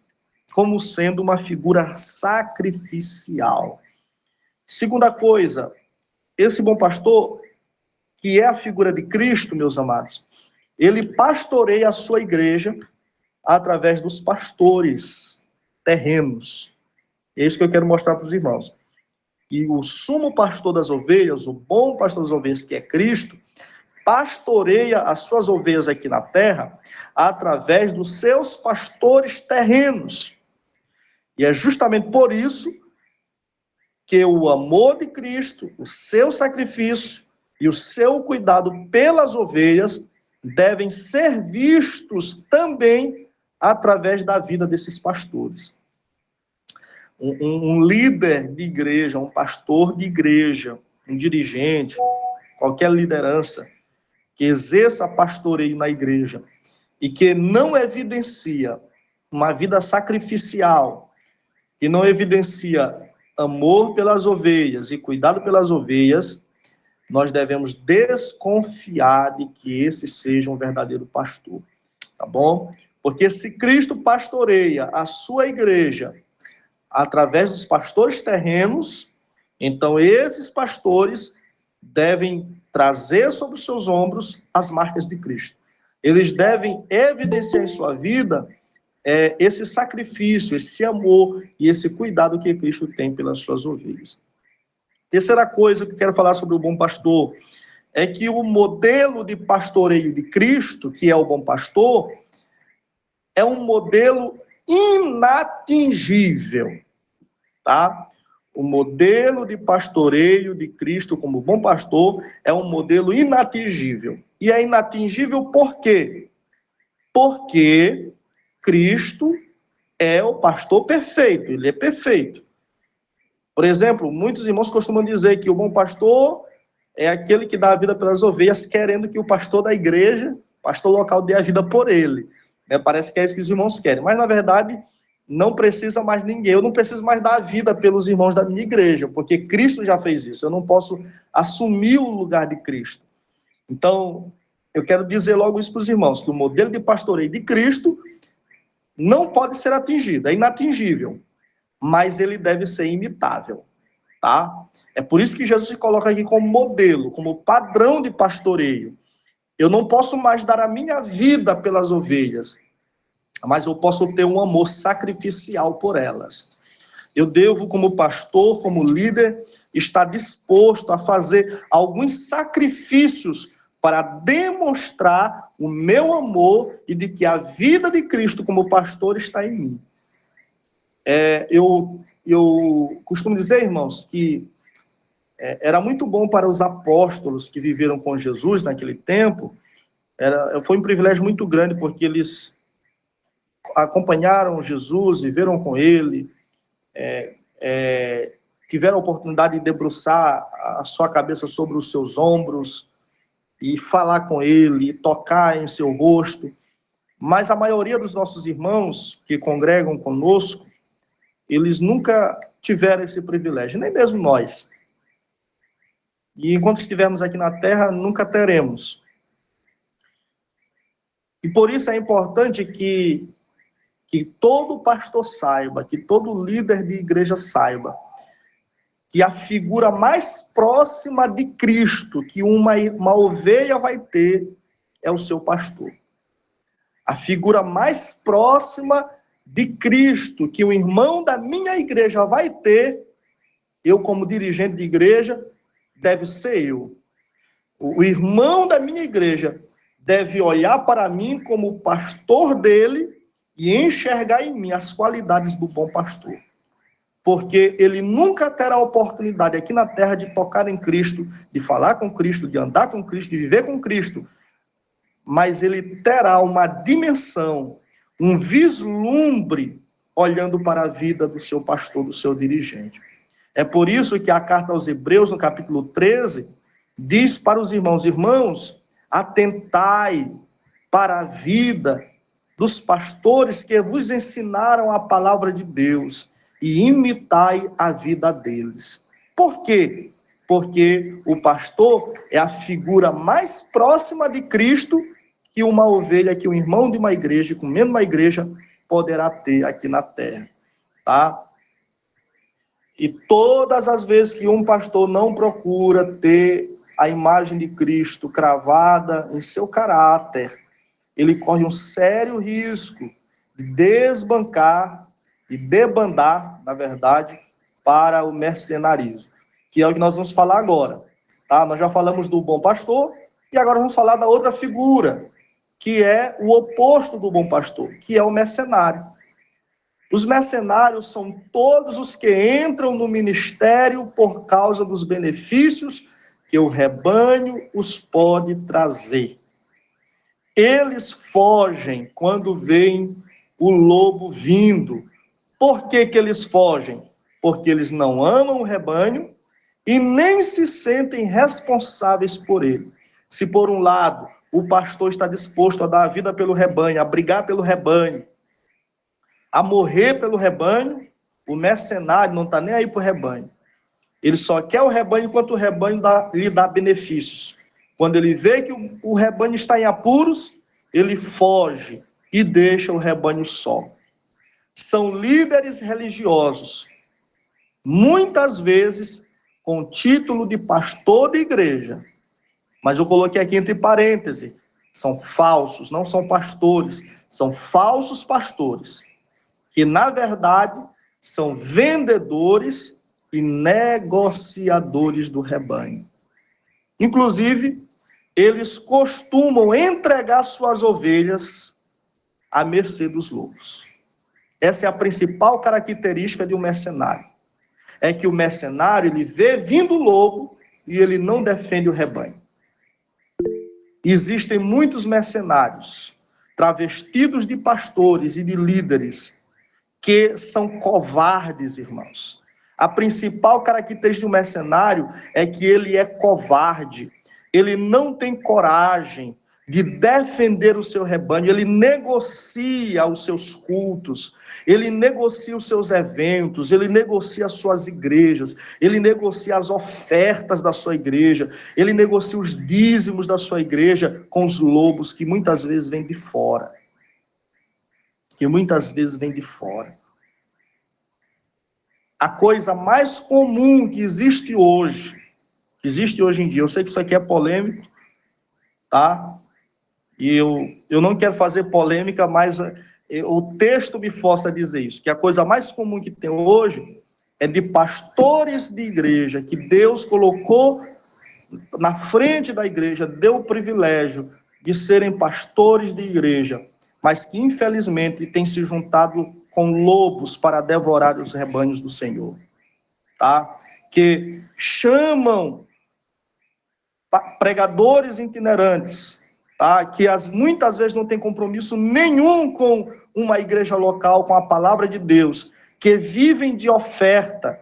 como sendo uma figura sacrificial. Segunda coisa, esse bom pastor, que é a figura de Cristo, meus amados, ele pastoreia a sua igreja através dos pastores terrenos. É isso que eu quero mostrar para os irmãos. Que o sumo pastor das ovelhas, o bom pastor das ovelhas, que é Cristo, pastoreia as suas ovelhas aqui na terra através dos seus pastores terrenos. E é justamente por isso que o amor de Cristo, o seu sacrifício e o seu cuidado pelas ovelhas devem ser vistos também através da vida desses pastores. Um líder de igreja, um pastor de igreja, um dirigente, qualquer liderança que exerça pastoreio na igreja e que não evidencia uma vida sacrificial, que não evidencia amor pelas ovelhas e cuidado pelas ovelhas, nós devemos desconfiar de que esse seja um verdadeiro pastor, tá bom? Porque se Cristo pastoreia a sua igreja através dos pastores terrenos, então esses pastores devem trazer sobre os seus ombros as marcas de Cristo. Eles devem evidenciar em sua vida esse sacrifício, esse amor e esse cuidado que Cristo tem pelas suas ovelhas. Terceira coisa que eu quero falar sobre o bom pastor é que o modelo de pastoreio de Cristo, que é o bom pastor, é um modelo inatingível, tá? O modelo de pastoreio de Cristo como bom pastor é um modelo inatingível. E é inatingível por quê? Porque Cristo é o pastor perfeito, ele é perfeito. Por exemplo, muitos irmãos costumam dizer que o bom pastor é aquele que dá a vida pelas ovelhas, querendo que o pastor da igreja, pastor local, dê a vida por ele. Parece que é isso que os irmãos querem. Mas, na verdade, não precisa mais ninguém. Eu não preciso mais dar a vida pelos irmãos da minha igreja, porque Cristo já fez isso. Eu não posso assumir o lugar de Cristo. Então, eu quero dizer logo isso para os irmãos, que o modelo de pastoreio de Cristo não pode ser atingido, é inatingível, mas ele deve ser imitável, tá? É por isso que Jesus se coloca aqui como modelo, como padrão de pastoreio. Eu não posso mais dar a minha vida pelas ovelhas, mas eu posso ter um amor sacrificial por elas. Eu devo, como pastor, como líder, estar disposto a fazer alguns sacrifícios para demonstrar o meu amor e de que a vida de Cristo como pastor está em mim. Eu costumo dizer, irmãos, que era muito bom para os apóstolos que viveram com Jesus naquele tempo. Foi um privilégio muito grande, porque eles acompanharam Jesus, viveram com ele, tiveram a oportunidade de debruçar a sua cabeça sobre os seus ombros, e falar com ele, e tocar em seu rosto. Mas a maioria dos nossos irmãos que congregam conosco, eles nunca tiveram esse privilégio, nem mesmo nós. E enquanto estivermos aqui na terra, nunca teremos. E por isso é importante que todo pastor saiba, que todo líder de igreja saiba, que a figura mais próxima de Cristo que uma ovelha vai ter é o seu pastor. A figura mais próxima de Cristo que o irmão da minha igreja vai ter, eu como dirigente de igreja, deve ser eu. O irmão da minha igreja deve olhar para mim como pastor dele e enxergar em mim as qualidades do bom pastor. Porque ele nunca terá a oportunidade aqui na terra de tocar em Cristo, de falar com Cristo, de andar com Cristo, de viver com Cristo, mas ele terá uma dimensão, um vislumbre, olhando para a vida do seu pastor, do seu dirigente. É por isso que a carta aos Hebreus, no capítulo 13, diz para os irmãos: irmãos, atentai para a vida dos pastores que vos ensinaram a palavra de Deus e imitai a vida deles. Por quê? Porque o pastor é a figura mais próxima de Cristo que uma ovelha, que um irmão de uma igreja, comendo uma igreja, poderá ter aqui na terra, tá? E todas as vezes que um pastor não procura ter a imagem de Cristo cravada em seu caráter, ele corre um sério risco de desbancar e debandar, na verdade, para o mercenarismo, que é o que nós vamos falar agora, tá? Nós já falamos do bom pastor e agora vamos falar da outra figura, que é o oposto do bom pastor, que é o mercenário. Os mercenários são todos os que entram no ministério por causa dos benefícios que o rebanho os pode trazer. Eles fogem quando veem o lobo vindo. Por que que eles fogem? Porque eles não amam o rebanho e nem se sentem responsáveis por ele. Se por um lado o pastor está disposto a dar a vida pelo rebanho, a brigar pelo rebanho, a morrer pelo rebanho, o mercenário não está nem aí para o rebanho. Ele só quer o rebanho enquanto o rebanho lhe dá benefícios. Quando ele vê que o rebanho está em apuros, ele foge e deixa o rebanho só. São líderes religiosos, muitas vezes com título de pastor de igreja, mas eu coloquei aqui entre parênteses, são falsos, não são pastores, são falsos pastores, que na verdade são vendedores e negociadores do rebanho. Inclusive, eles costumam entregar suas ovelhas à mercê dos lobos. Essa é a principal característica de um mercenário. É que o mercenário, ele vê vindo o lobo e ele não defende o rebanho. Existem muitos mercenários, travestidos de pastores e de líderes, que são covardes, irmãos. A principal característica do mercenário é que ele é covarde. Ele não tem coragem de defender o seu rebanho, ele negocia os seus cultos, ele negocia os seus eventos, ele negocia as suas igrejas, ele negocia as ofertas da sua igreja, ele negocia os dízimos da sua igreja com os lobos que muitas vezes vêm de fora. A coisa mais comum que existe hoje em dia, eu sei que isso aqui é polêmico, tá? E eu não quero fazer polêmica, mas o texto me força a dizer isso, que a coisa mais comum que tem hoje é de pastores de igreja, que Deus colocou na frente da igreja, deu o privilégio de serem pastores de igreja, mas que infelizmente têm se juntado com lobos para devorar os rebanhos do Senhor, tá? Que chamam pregadores itinerantes, tá? Que muitas vezes não tem compromisso nenhum com uma igreja local, com a palavra de Deus, que vivem de ofertas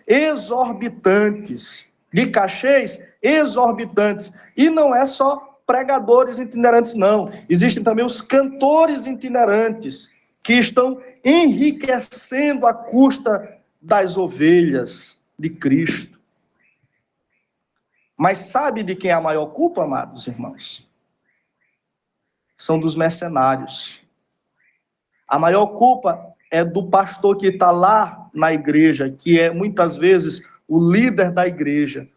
exorbitantes, de cachês exorbitantes. E não é só pregadores itinerantes, não. Existem também os cantores itinerantes, que estão enriquecendo à custa das ovelhas de Cristo. Mas sabe de quem é a maior culpa, amados irmãos? são dos mercenários. A maior culpa é do pastor que está lá na igreja, que é muitas vezes o líder da igreja,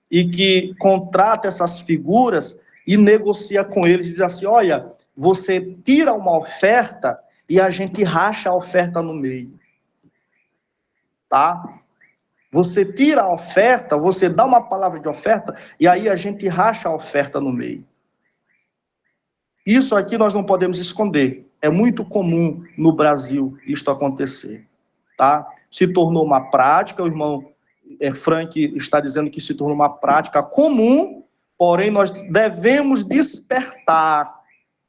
e que contrata essas figuras e negocia com eles, diz assim, olha, você tira uma oferta e a gente racha a oferta no meio. Tá? Você tira a oferta, você dá uma palavra de oferta, e aí a gente racha a oferta no meio. Isso aqui nós não podemos esconder. É muito comum no Brasil isto acontecer. Tá? Se tornou uma prática, o irmão Frank está dizendo que se tornou uma prática comum, porém nós devemos despertar.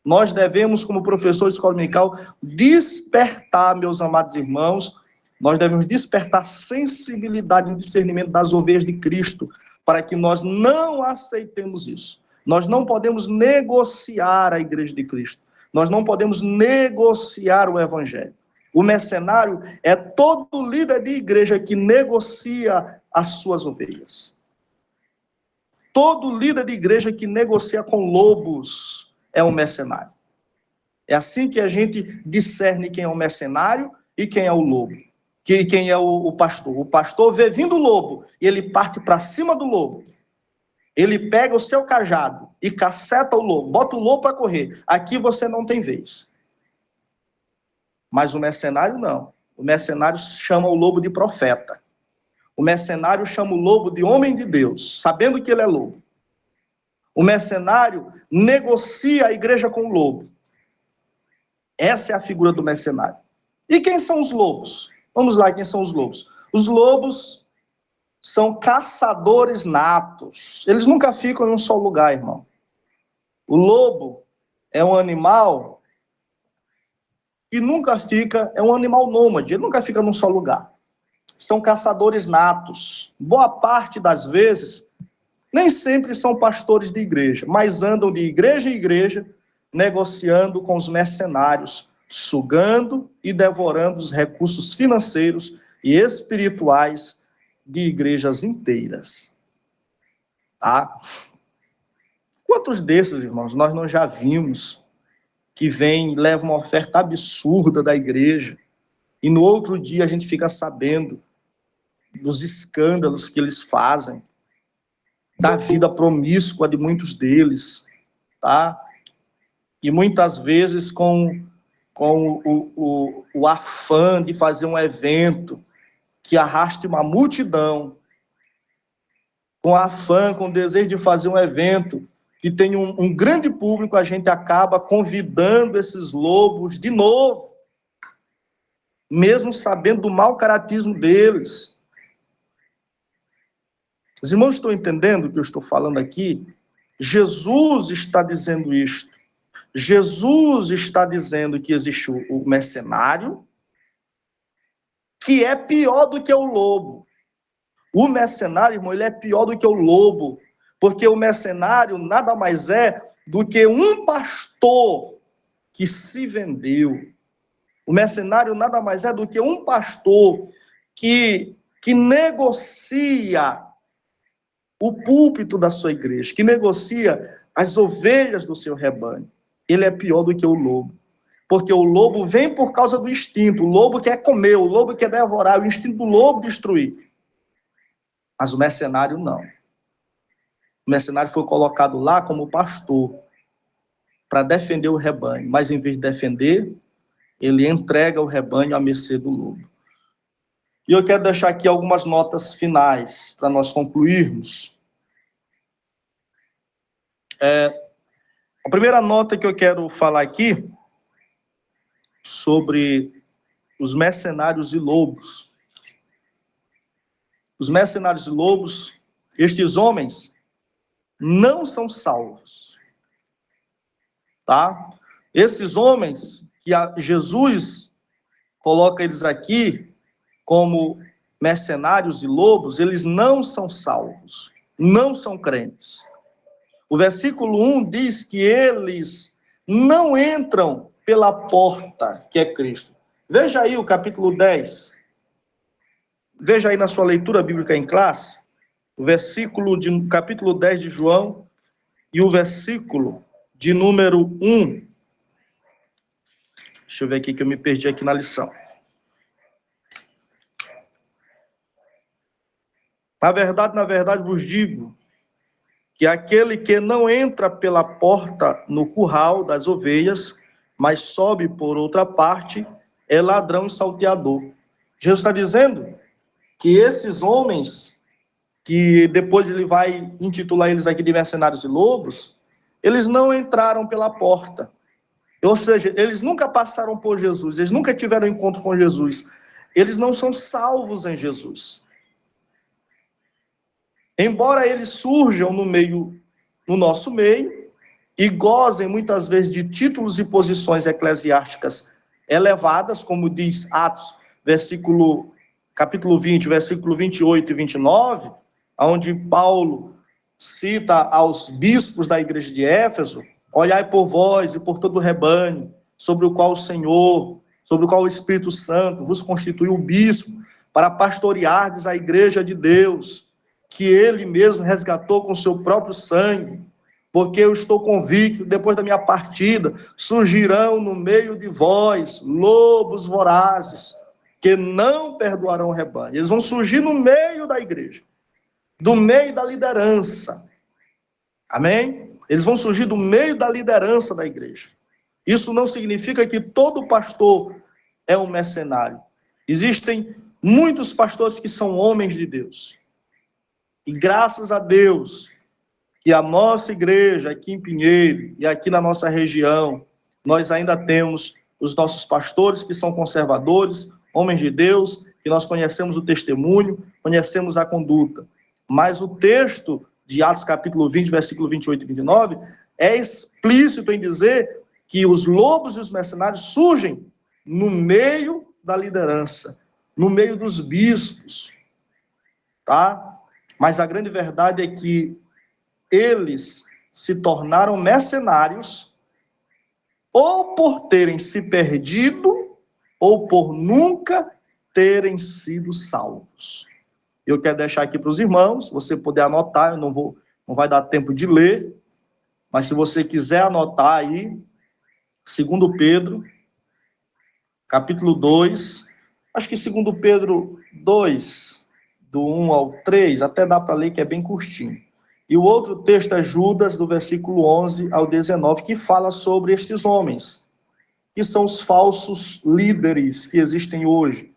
Nós devemos, como professor de escola dominical, despertar, meus amados irmãos, nós devemos despertar sensibilidade e discernimento das ovelhas de Cristo, para que nós não aceitemos isso. Nós não podemos negociar a igreja de Cristo. Nós não podemos negociar o evangelho. O mercenário é todo líder de igreja que negocia as suas ovelhas. Todo líder de igreja que negocia com lobos é um mercenário. É assim que a gente discerne quem é o mercenário e quem é o lobo. Quem é o pastor. O pastor vê vindo o lobo e ele parte para cima do lobo. Ele pega o seu cajado e caceta o lobo, bota o lobo para correr. Aqui você não tem vez. Mas o mercenário não. O mercenário chama o lobo de profeta. O mercenário chama o lobo de homem de Deus, sabendo que ele é lobo. O mercenário negocia a igreja com o lobo. Essa é a figura do mercenário. E quem são os lobos? Vamos lá, quem são os lobos? Os lobos são caçadores natos. Eles nunca ficam em um só lugar, irmão. O lobo é um animal que nunca fica, é um animal nômade, ele nunca fica num só lugar. São caçadores natos. Boa parte das vezes, nem sempre são pastores de igreja, mas andam de igreja em igreja, negociando com os mercenários, sugando e devorando os recursos financeiros e espirituais de igrejas inteiras. Tá? Quantos desses, irmãos, nós não já vimos que vem e leva uma oferta absurda da igreja e no outro dia a gente fica sabendo dos escândalos que eles fazem, da vida promíscua de muitos deles, tá? E muitas vezes com o afã de fazer um evento que arraste uma multidão, com afã, com o desejo de fazer um evento que tenha um grande público, a gente acaba convidando esses lobos de novo, mesmo sabendo do mau caratismo deles. Os irmãos estão entendendo o que eu estou falando aqui? Jesus está dizendo isto. Jesus está dizendo que existe o mercenário, que é pior do que o lobo. O mercenário, irmão, ele é pior do que o lobo, porque o mercenário nada mais é do que um pastor que se vendeu. O mercenário nada mais é do que um pastor que negocia o púlpito da sua igreja, que negocia as ovelhas do seu rebanho. Ele é pior do que o lobo. Porque o lobo vem por causa do instinto. O lobo quer comer, o lobo quer devorar, o instinto do lobo destruir. Mas o mercenário não. O mercenário foi colocado lá como pastor para defender o rebanho. Mas em vez de defender, ele entrega o rebanho à mercê do lobo. E eu quero deixar aqui algumas notas finais para nós concluirmos. A primeira nota que eu quero falar aqui sobre os mercenários e lobos. Os mercenários e lobos, estes homens não são salvos. Tá? Esses homens que Jesus coloca eles aqui como mercenários e lobos, eles não são salvos, não são crentes. O versículo 1 diz que eles não entram pela porta, que é Cristo. Veja aí o capítulo 10. Veja aí na sua leitura bíblica em classe, o versículo capítulo 10 de João e o versículo de número 1 Deixa eu ver aqui que eu me perdi aqui na lição. Na verdade, vos digo que aquele que não entra pela porta no curral das ovelhas, mas sobe por outra parte, é ladrão e salteador. Jesus está dizendo que esses homens, que depois ele vai intitular eles aqui de mercenários e lobos, eles não entraram pela porta. Ou seja, eles nunca passaram por Jesus, eles nunca tiveram encontro com Jesus. Eles não são salvos em Jesus. Embora eles surjam no nosso meio, e gozem muitas vezes de títulos e posições eclesiásticas elevadas, como diz Atos, capítulo 20, versículo 28 e 29, onde Paulo cita aos bispos da igreja de Éfeso: olhai por vós e por todo o rebanho, sobre o qual o Senhor, sobre o qual o Espírito Santo vos constituiu o bispo, para pastoreardes a igreja de Deus, que ele mesmo resgatou com seu próprio sangue, porque eu estou convicto, depois da minha partida, surgirão no meio de vós lobos vorazes, que não perdoarão o rebanho. Eles vão surgir no meio da igreja, do meio da liderança. Amém? Eles vão surgir do meio da liderança da igreja. Isso não significa que todo pastor é um mercenário. Existem muitos pastores que são homens de Deus. E graças a Deus que a nossa igreja aqui em Pinheiro e aqui na nossa região, nós ainda temos os nossos pastores que são conservadores, homens de Deus, que nós conhecemos o testemunho, conhecemos a conduta. Mas o texto de Atos capítulo 20, versículo 28 e 29, é explícito em dizer que os lobos e os mercenários surgem no meio da liderança, no meio dos bispos, tá? Mas a grande verdade é que eles se tornaram mercenários ou por terem se perdido ou por nunca terem sido salvos. Eu quero deixar aqui para os irmãos, você poder anotar, não vai dar tempo de ler, mas se você quiser anotar aí, 2 Pedro, capítulo 2, acho que 2 Pedro 2, do 1 ao 3, até dá para ler que é bem curtinho. E o outro texto é Judas, do versículo 11 ao 19, que fala sobre estes homens, que são os falsos líderes que existem hoje,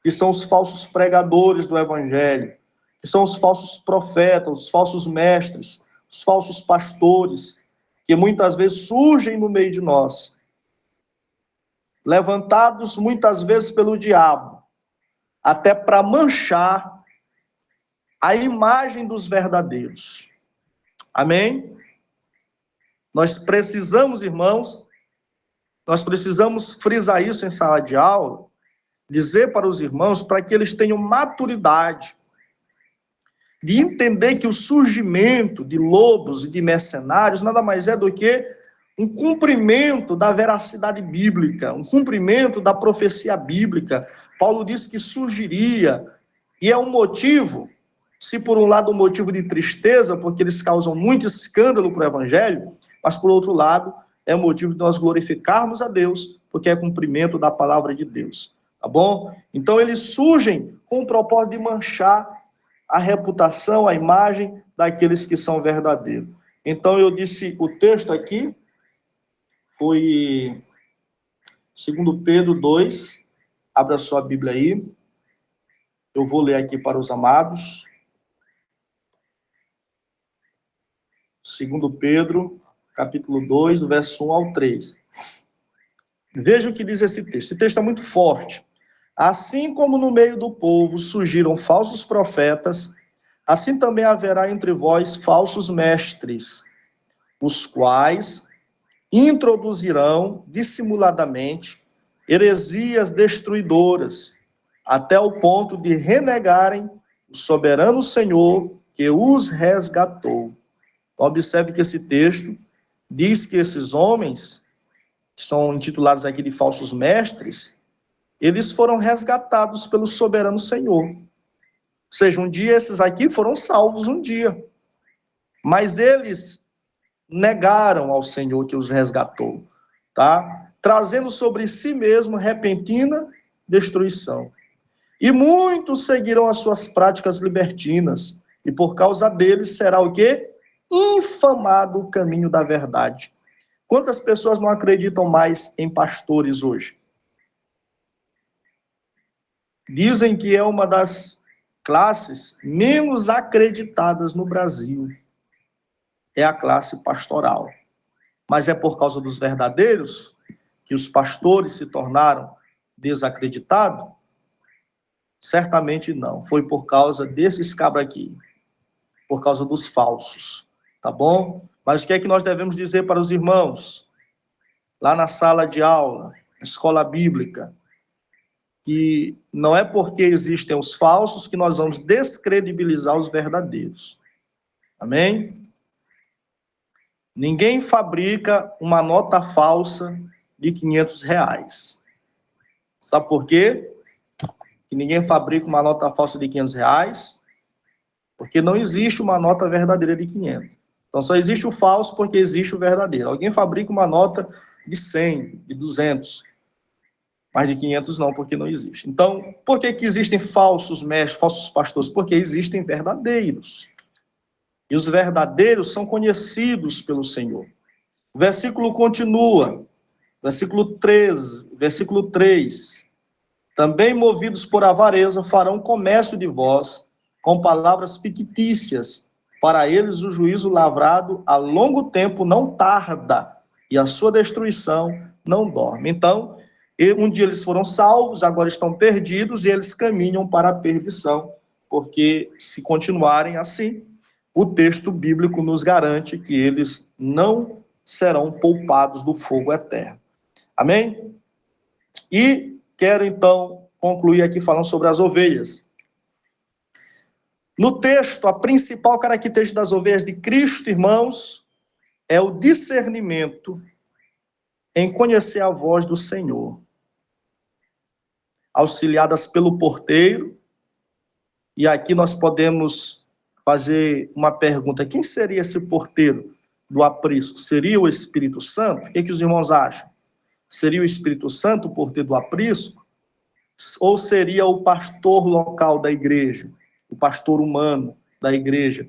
que são os falsos pregadores do evangelho, que são os falsos profetas, os falsos mestres, os falsos pastores, que muitas vezes surgem no meio de nós, levantados muitas vezes pelo diabo, até para manchar a imagem dos verdadeiros. Amém? Nós precisamos, irmãos, nós precisamos frisar isso em sala de aula, dizer para os irmãos, para que eles tenham maturidade de entender que o surgimento de lobos e de mercenários nada mais é do que um cumprimento da veracidade bíblica, um cumprimento da profecia bíblica. Paulo disse que surgiria, e é um motivo, se por um lado um motivo de tristeza, porque eles causam muito escândalo para o evangelho, mas por outro lado é um motivo de nós glorificarmos a Deus, porque é cumprimento da palavra de Deus, tá bom? Então eles surgem com o propósito de manchar a reputação, a imagem daqueles que são verdadeiros. Então eu disse, o texto aqui foi 2 Pedro 2, abra sua Bíblia aí, eu vou ler aqui para os amados. 2 Pedro, capítulo 2, do verso 1 ao 3. Veja o que diz esse texto. Esse texto é muito forte. Assim como no meio do povo surgiram falsos profetas, assim também haverá entre vós falsos mestres, os quais introduzirão dissimuladamente heresias destruidoras, até o ponto de renegarem o soberano Senhor que os resgatou. Observe que esse texto diz que esses homens, que são intitulados aqui de falsos mestres, eles foram resgatados pelo soberano Senhor. Ou seja, um dia esses aqui foram salvos, um dia. Mas eles negaram ao Senhor que os resgatou, tá? trazendo sobre si mesmo repentina destruição. E muitos seguirão as suas práticas libertinas, e por causa deles será o quê? Infamado o caminho da verdade. Quantas pessoas não acreditam mais em pastores hoje? Dizem que é uma das classes menos acreditadas no Brasil. É a classe pastoral. Mas é por causa dos verdadeiros que os pastores se tornaram desacreditados? Certamente não. Foi por causa desses cabras aqui. Por causa dos falsos. Tá bom? Mas o que é que nós devemos dizer para os irmãos? Lá na sala de aula, na escola bíblica, que não é porque existem os falsos que nós vamos descredibilizar os verdadeiros. Amém? Ninguém fabrica uma nota falsa de R$500. Sabe por quê? Que ninguém fabrica uma nota falsa de R$500? Porque não existe uma nota verdadeira de 500. Então só existe o falso porque existe o verdadeiro. Alguém fabrica uma nota de 100, de 200. Mas de 500 não, porque não existe. Então, por que existem falsos mestres, falsos pastores? Porque existem verdadeiros. E os verdadeiros são conhecidos pelo Senhor. O versículo continua, versículo 3. Também movidos por avareza farão comércio de vós com palavras fictícias. Para eles o juízo lavrado a longo tempo não tarda e a sua destruição não dorme. Então, um dia eles foram salvos, agora estão perdidos e eles caminham para a perdição, porque se continuarem assim, o texto bíblico nos garante que eles não serão poupados do fogo eterno. Amém? E quero então concluir aqui falando sobre as ovelhas. No texto, a principal característica das ovelhas de Cristo, irmãos, é o discernimento em conhecer a voz do Senhor. Auxiliadas pelo porteiro, e aqui nós podemos fazer uma pergunta: quem seria esse porteiro do aprisco? Seria o Espírito Santo? O que os irmãos acham? Seria o Espírito Santo o porteiro do aprisco? Ou seria o pastor local da igreja? O pastor humano da igreja?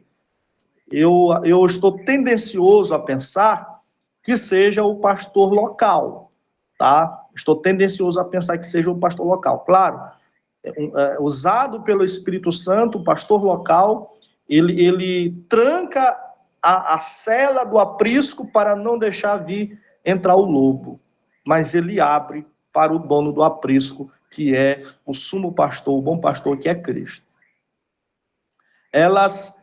Eu estou tendencioso a pensar que seja o pastor local, tá? Estou tendencioso a pensar que seja o pastor local. Claro, usado pelo Espírito Santo, o pastor local, ele tranca a cela do aprisco para não deixar entrar o lobo, mas ele abre para o dono do aprisco, que é o sumo pastor, o bom pastor, que é Cristo. Elas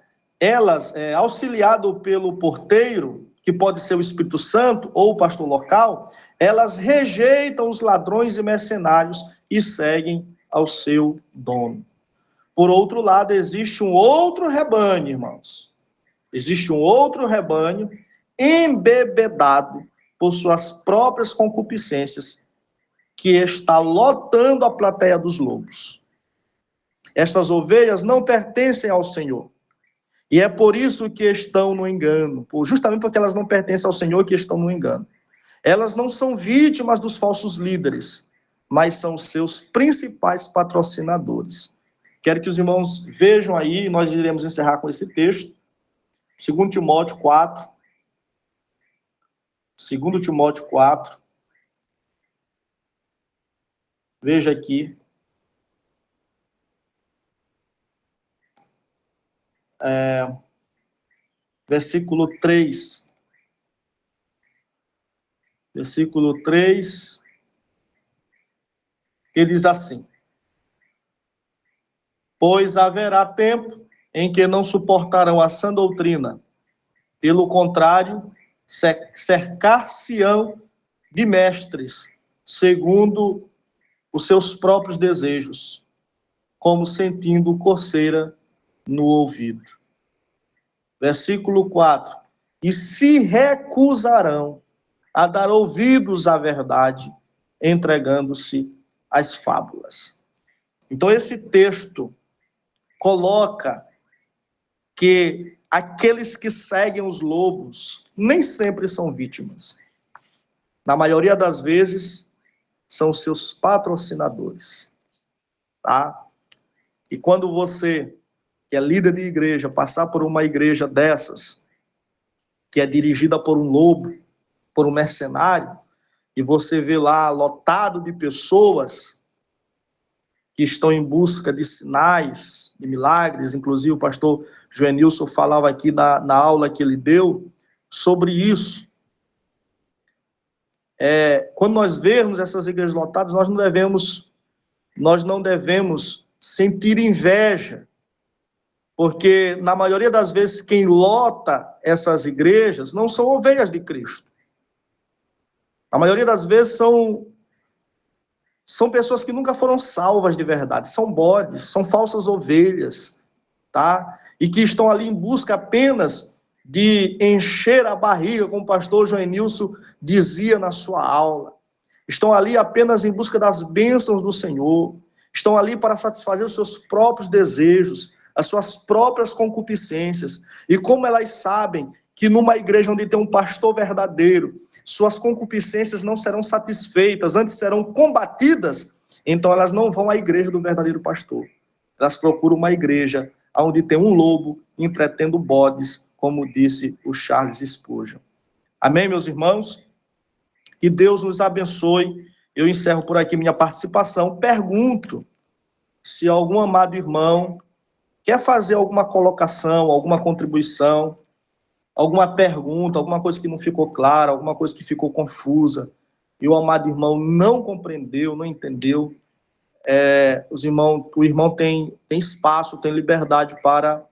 auxiliado pelo porteiro, que pode ser o Espírito Santo ou o pastor local, elas rejeitam os ladrões e mercenários e seguem ao seu dono. Por outro lado, existe um outro rebanho, irmãos. Existe um outro rebanho embebedado por suas próprias concupiscências, que está lotando a plateia dos lobos. Estas ovelhas não pertencem ao Senhor. E é por isso que estão no engano. Justamente porque elas não pertencem ao Senhor que estão no engano. Elas não são vítimas dos falsos líderes, mas são seus principais patrocinadores. Quero que os irmãos vejam aí, nós iremos encerrar com esse texto. 2 Timóteo 4. 2 Timóteo 4. Veja aqui. Versículo 3. Versículo 3. Ele diz assim: pois haverá tempo em que não suportarão a sã doutrina. Pelo contrário, cercar-se-ão de mestres, segundo os seus próprios desejos, como sentindo coceira no ouvido. Versículo 4. E se recusarão a dar ouvidos à verdade, entregando-se às fábulas. Então, esse texto coloca que aqueles que seguem os lobos nem sempre são vítimas. na maioria das vezes, são seus patrocinadores, tá? E quando você, que é líder de igreja, passar por uma igreja dessas, que é dirigida por um lobo, por um mercenário, e você vê lá lotado de pessoas que estão em busca de sinais, de milagres, inclusive o pastor Joenilson falava aqui na aula que ele deu sobre isso. Quando nós vermos essas igrejas lotadas, nós não devemos sentir inveja, porque na maioria das vezes quem lota essas igrejas não são ovelhas de Cristo. A maioria das vezes são pessoas que nunca foram salvas de verdade, são bodes, são falsas ovelhas, tá? E que estão ali em busca apenas de encher a barriga, como o pastor Joenilson dizia na sua aula. Estão ali apenas em busca das bênçãos do Senhor, estão ali para satisfazer os seus próprios desejos, as suas próprias concupiscências. E como elas sabem que numa igreja onde tem um pastor verdadeiro, suas concupiscências não serão satisfeitas, antes serão combatidas, então elas não vão à igreja do verdadeiro pastor. Elas procuram uma igreja onde tem um lobo entretendo bodes, como disse o Charles Spurgeon. Amém, meus irmãos? Que Deus nos abençoe. Eu encerro por aqui minha participação. Pergunto se algum amado irmão quer fazer alguma colocação, alguma contribuição, alguma pergunta, alguma coisa que não ficou clara, alguma coisa que ficou confusa, e o amado irmão não compreendeu, não entendeu, o irmão tem espaço, tem liberdade para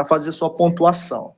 fazer sua pontuação.